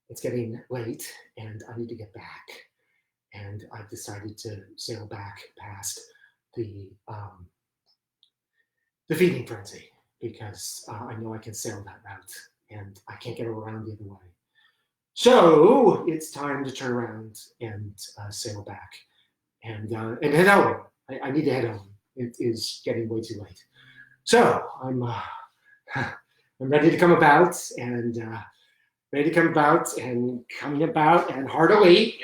It's getting late, and I need to get back. And I've decided to sail back past the feeding frenzy, because I know I can sail that route, and I can't get around the other way. So it's time to turn around and sail back and head home. I need to head home. It is getting way too late. So I'm ready to come about, and coming about, and heartily.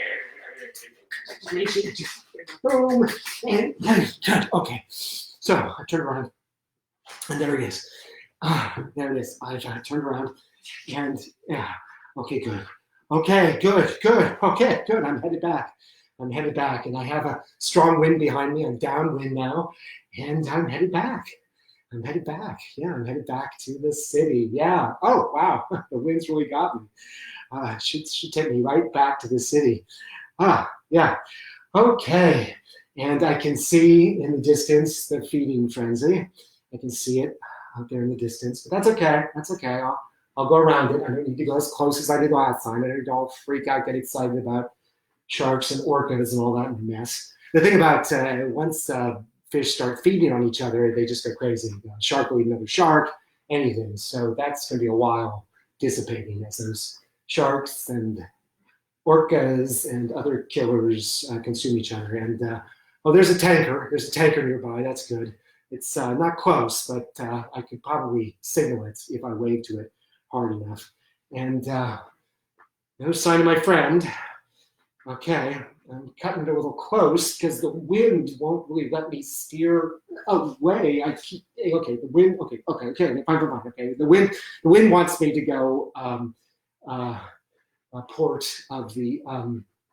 Boom, and okay. So I turn around, and there it is. There it is. I turned around, and yeah. Okay, good. Okay, good. Okay, good. I'm headed back, and I have a strong wind behind me. I'm downwind now, and I'm headed back. Yeah, I'm headed back to the city. Yeah. Oh, wow. The wind's really got me. Should take me right back to the city. Yeah. Okay. And I can see in the distance the feeding frenzy. I can see it out there in the distance, but that's okay. I'll go around it. I don't need to go as close as I did last time. I don't all freak out, get excited about sharks and orcas and all that mess. The thing about once fish start feeding on each other, they just go crazy. A shark will eat another shark, anything. So that's going to be a while dissipating as those sharks and orcas and other killers consume each other. And there's a tanker. There's a tanker nearby. That's good. It's not close, but I could probably signal it if I wave to it hard enough. And no sign of my friend. Okay, I'm cutting it a little close because the wind won't really let me steer away. Okay, the wind. Okay, fine. Okay, the wind wants me to go port of the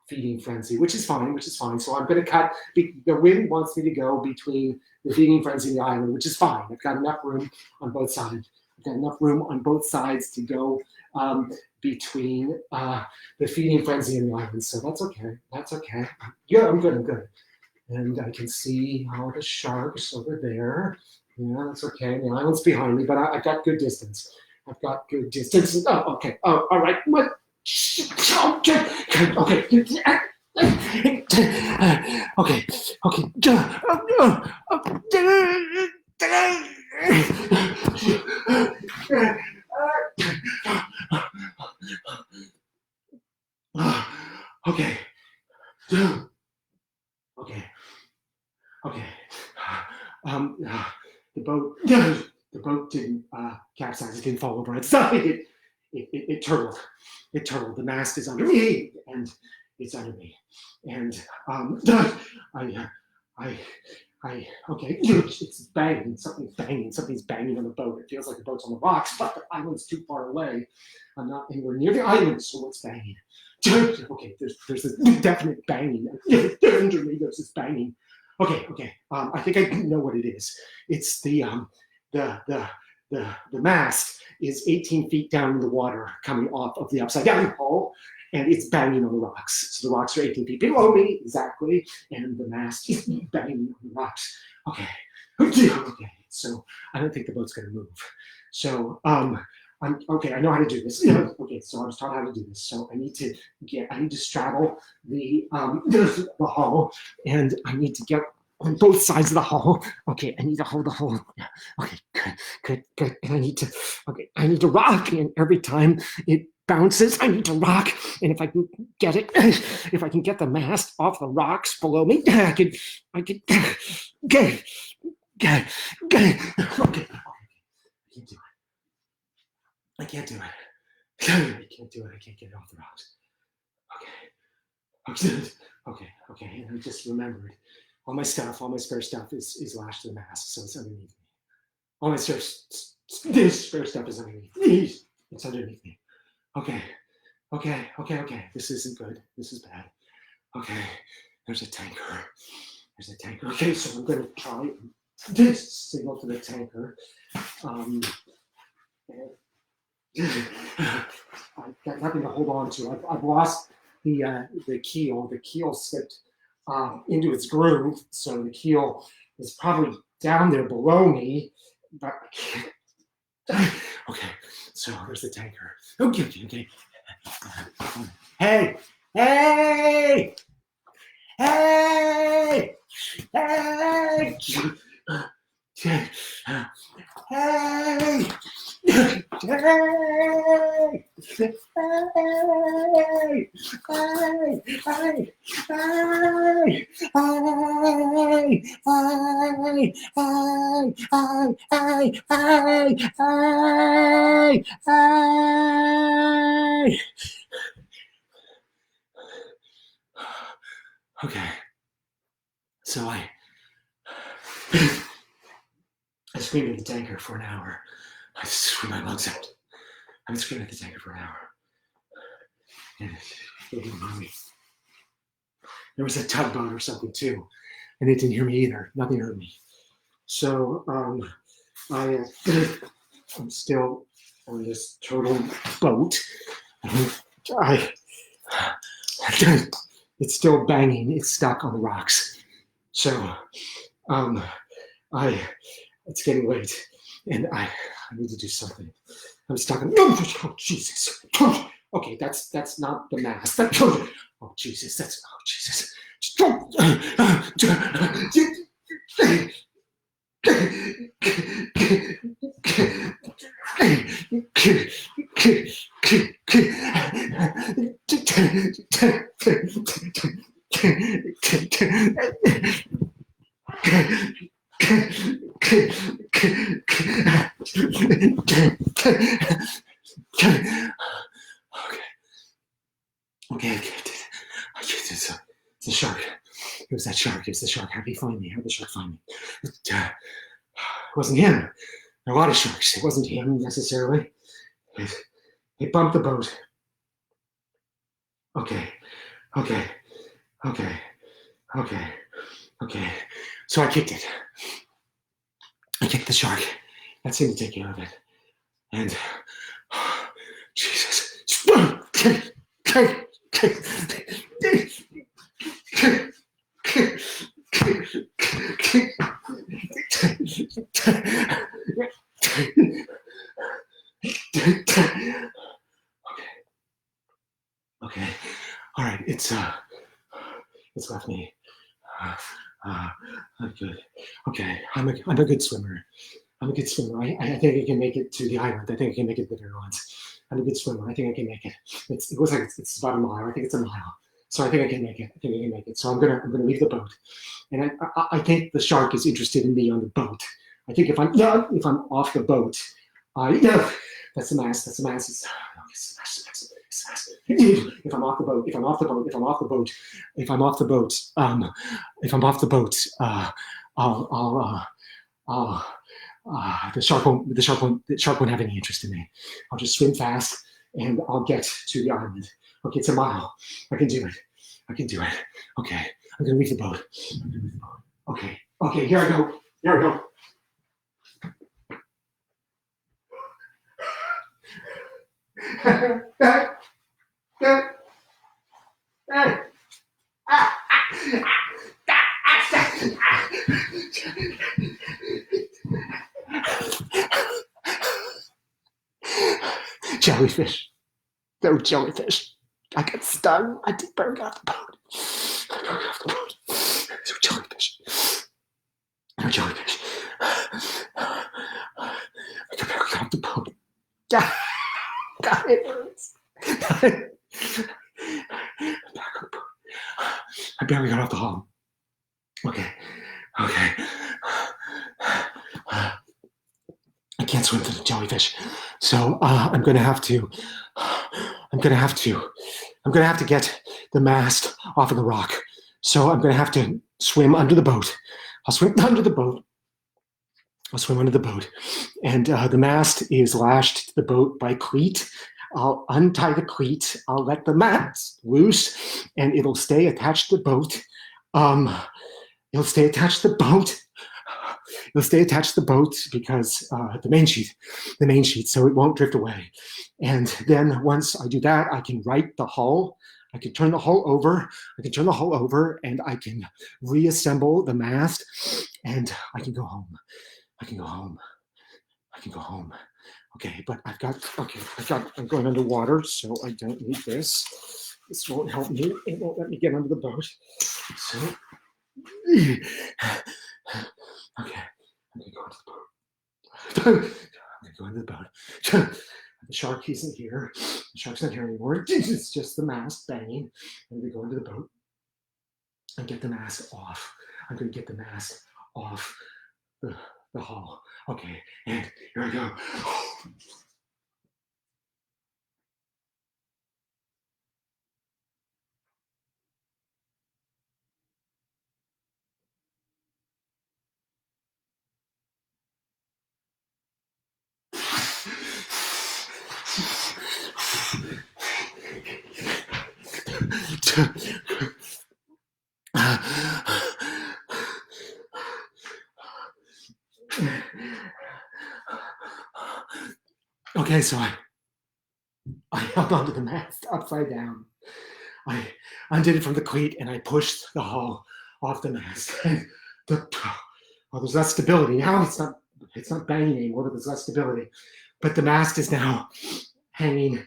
feeding frenzy, which is fine. So I'm going to cut. The wind wants me to go between the feeding frenzy and the island, which is fine. I've got enough room on both sides. To go between the feeding frenzy and the island. So that's okay. Yeah, I'm good. And I can see all the sharks over there. Yeah, that's okay. The island's behind me, but I've got good distance. Oh, okay. Oh, all right. What? Okay. Okay. The boat didn't capsize. It didn't fall over its side. It turtled. It turtled. The mast is under me, and it's under me. And okay, it's banging. Something's banging. Something's banging on the boat. It feels like the boat's on the rocks, but the island's too far away. I'm not anywhere near the island, so what's banging? Okay, there's this definite banging. Under me, there's this banging. Okay. I think I know what it is. It's the mast is 18 feet down in the water, coming off of the upside down hull, and it's banging on the rocks. So the rocks are 18 feet below me, exactly, and the mast is banging on the rocks. Okay. So I don't think the boat's going to move. So I'm okay. I know how to do this. Okay, so I was taught how to do this. So I need to straddle the hull, and I need to get on both sides of the hull. Okay, I need to hold the hull. Okay, good. And I need to rock, and every time it bounces, I need to rock. And if I can get it, if I can get the mast off the rocks below me, I could get. Okay. I can't do it. I can't get it off the rocks. Okay. And I just remembered all my spare stuff is lashed to the mast, so it's underneath me. All my spare stuff is underneath me. It's underneath me. Okay. This isn't good. This is bad. Okay. There's a tanker. Okay, so I'm going to try this signal to the tanker. I've got nothing to hold on to. I've lost the keel. The keel slipped into its groove, so the keel is probably down there below me. But okay, so there's the tanker. Okay. Hey! Okay, so I screamed at the tanker for an hour. I screamed my lungs out. I've been screaming at the tanker for an hour. And it didn't hear me. There was a tugboat or something too, and it didn't hear me either. Nothing heard me. So I'm still on this turtle boat. It's still banging. It's stuck on the rocks. So it's getting late, and I need to do something. I'm stuck on. Oh, Jesus. Okay, that's not the mast. Oh Jesus. Okay. It's a shark. It was that shark. It was the shark. How'd he find me? How'd the shark find me? It wasn't him. There are a lot of sharks. It wasn't him necessarily. It bumped the boat. Okay. So I kicked it. I kicked the shark. That seemed to take care of it. And Jesus. Okay. All right. It's left me. I'm good. Okay. I'm a good swimmer. I think I can make it to the island. I think I can make it to the Netherlands. I'm a good swimmer. I think I can make it. It looks like it's about a mile. I think it's a mile. So I think I can make it. I think I can make it. So I'm gonna leave the boat, and I think the shark is interested in me on the boat. I think if I'm off the boat, yeah, that's the mast. That's the mast. If I'm off the boat, if I'm off the boat, if I'm off the boat, if I'm off the boat, if I'm off the boat, I'll the shark won't have any interest in me. I'll just swim fast and I'll get to the island. Okay, it's a mile. I can do it. I can do it. Okay, I'm gonna leave the boat. Okay, okay, here I go. Here I go. Jellyfish. They're jellyfish. I got stung. I did barely got off the boat. I barely got off the boat. They're jellyfish. They're jellyfish. I barely got off the boat. God, it hurts. I barely got off the hull. Okay. Okay. I can't swim to the jellyfish, so I'm gonna have to get the mast off of the rock. So I'm gonna have to swim under the boat. I'll swim under the boat. I'll swim under the boat, and the mast is lashed to the boat by cleat. I'll untie the cleat. I'll let the mast loose, and it'll stay attached to the boat. It'll stay attached to the boat. It'll stay attached to the boat because the main sheet, so it won't drift away. And then once I do that, I can right the hull. I can turn the hull over. And I can reassemble the mast, and I can go home. I can go home. Okay, but I'm going underwater, so I don't need this. This won't help me. It won't let me get under the boat. So, okay, I'm gonna go into the boat. I'm gonna go into the boat. The shark isn't here. The shark's not here anymore. It's just the mast banging. I'm gonna go into the boat and get the mast off. I'm gonna get the mast off the hull. Okay, and here I go. Okay, so I held onto the mast upside down. I undid it from the cleat and I pushed the hull off the mast. There's less stability now. It's not banging anymore, but there's less stability. But the mast is now hanging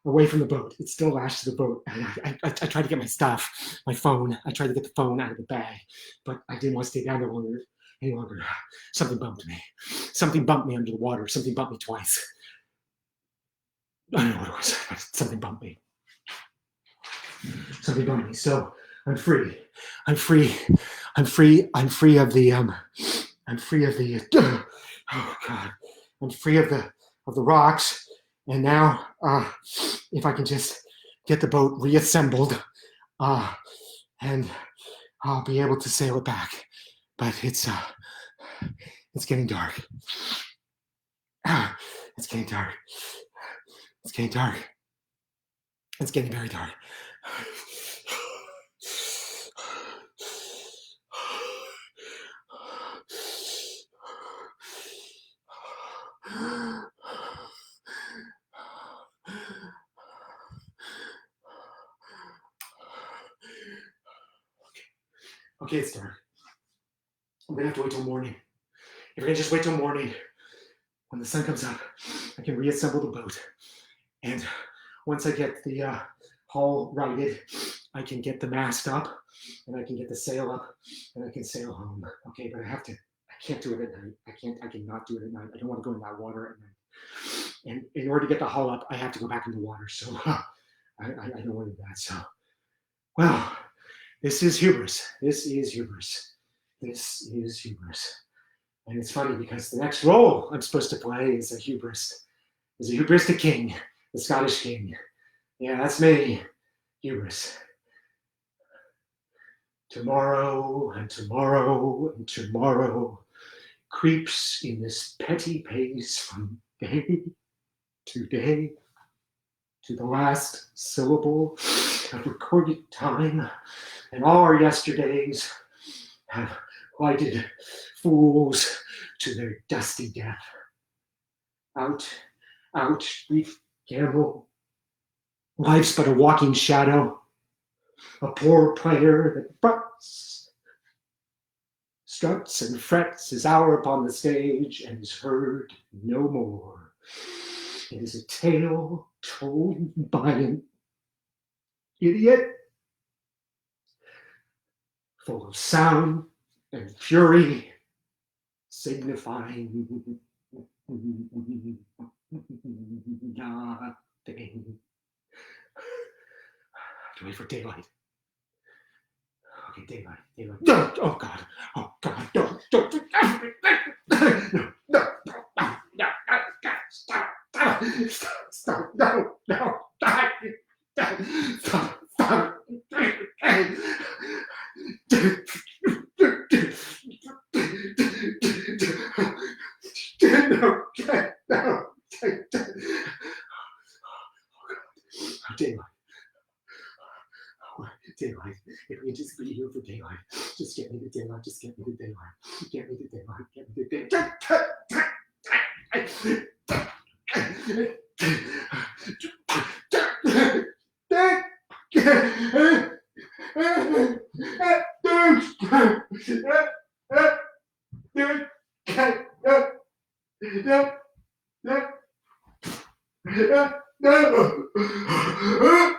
away from the boat. It's still lashed to the boat. And I tried to get my stuff, my phone. I tried to get the phone out of the bag, but I didn't want to stay down there any longer. Something bumped me. Something bumped me under the water. Something bumped me twice. I don't know what it was, but something bumped me. Something bumped me. So I'm free. I'm free of the oh God. I'm free of the rocks. And now if I can just get the boat reassembled, and I'll be able to sail it back. But it's getting dark. It's getting dark. It's getting dark. It's getting very dark. Okay, it's dark. I'm gonna have to wait till morning. If we're gonna just wait till morning, when the sun comes up, I can reassemble the boat. And once I get the hull righted, I can get the mast up and I can get the sail up and I can sail home. Okay, but I can't do it at night. I cannot do it at night. I don't want to go in that water at night. And in order to get the hull up, I have to go back in the water. So I don't want to do that. So, well, this is hubris. This is hubris. This is hubris. And it's funny because the next role I'm supposed to play is a hubristic king, the Scottish king. Yeah, that's me, hubris. Tomorrow and tomorrow and tomorrow creeps in this petty pace from day to day to the last syllable of recorded time, and all our yesterdays have lighted fools to their dusty death. Out, brief gamble. Life's but a walking shadow, a poor player that struts and frets his hour upon the stage and is heard no more. It is a tale told by an idiot, full of sound and fury, signifying nothing. I have to wait for daylight. Okay, daylight. No, oh God, no, stop, no, stop. Daylight. If we just be here for daylight, just get me to daylight. Just get me to daylight. Get me to daylight. Get me to daylight. No.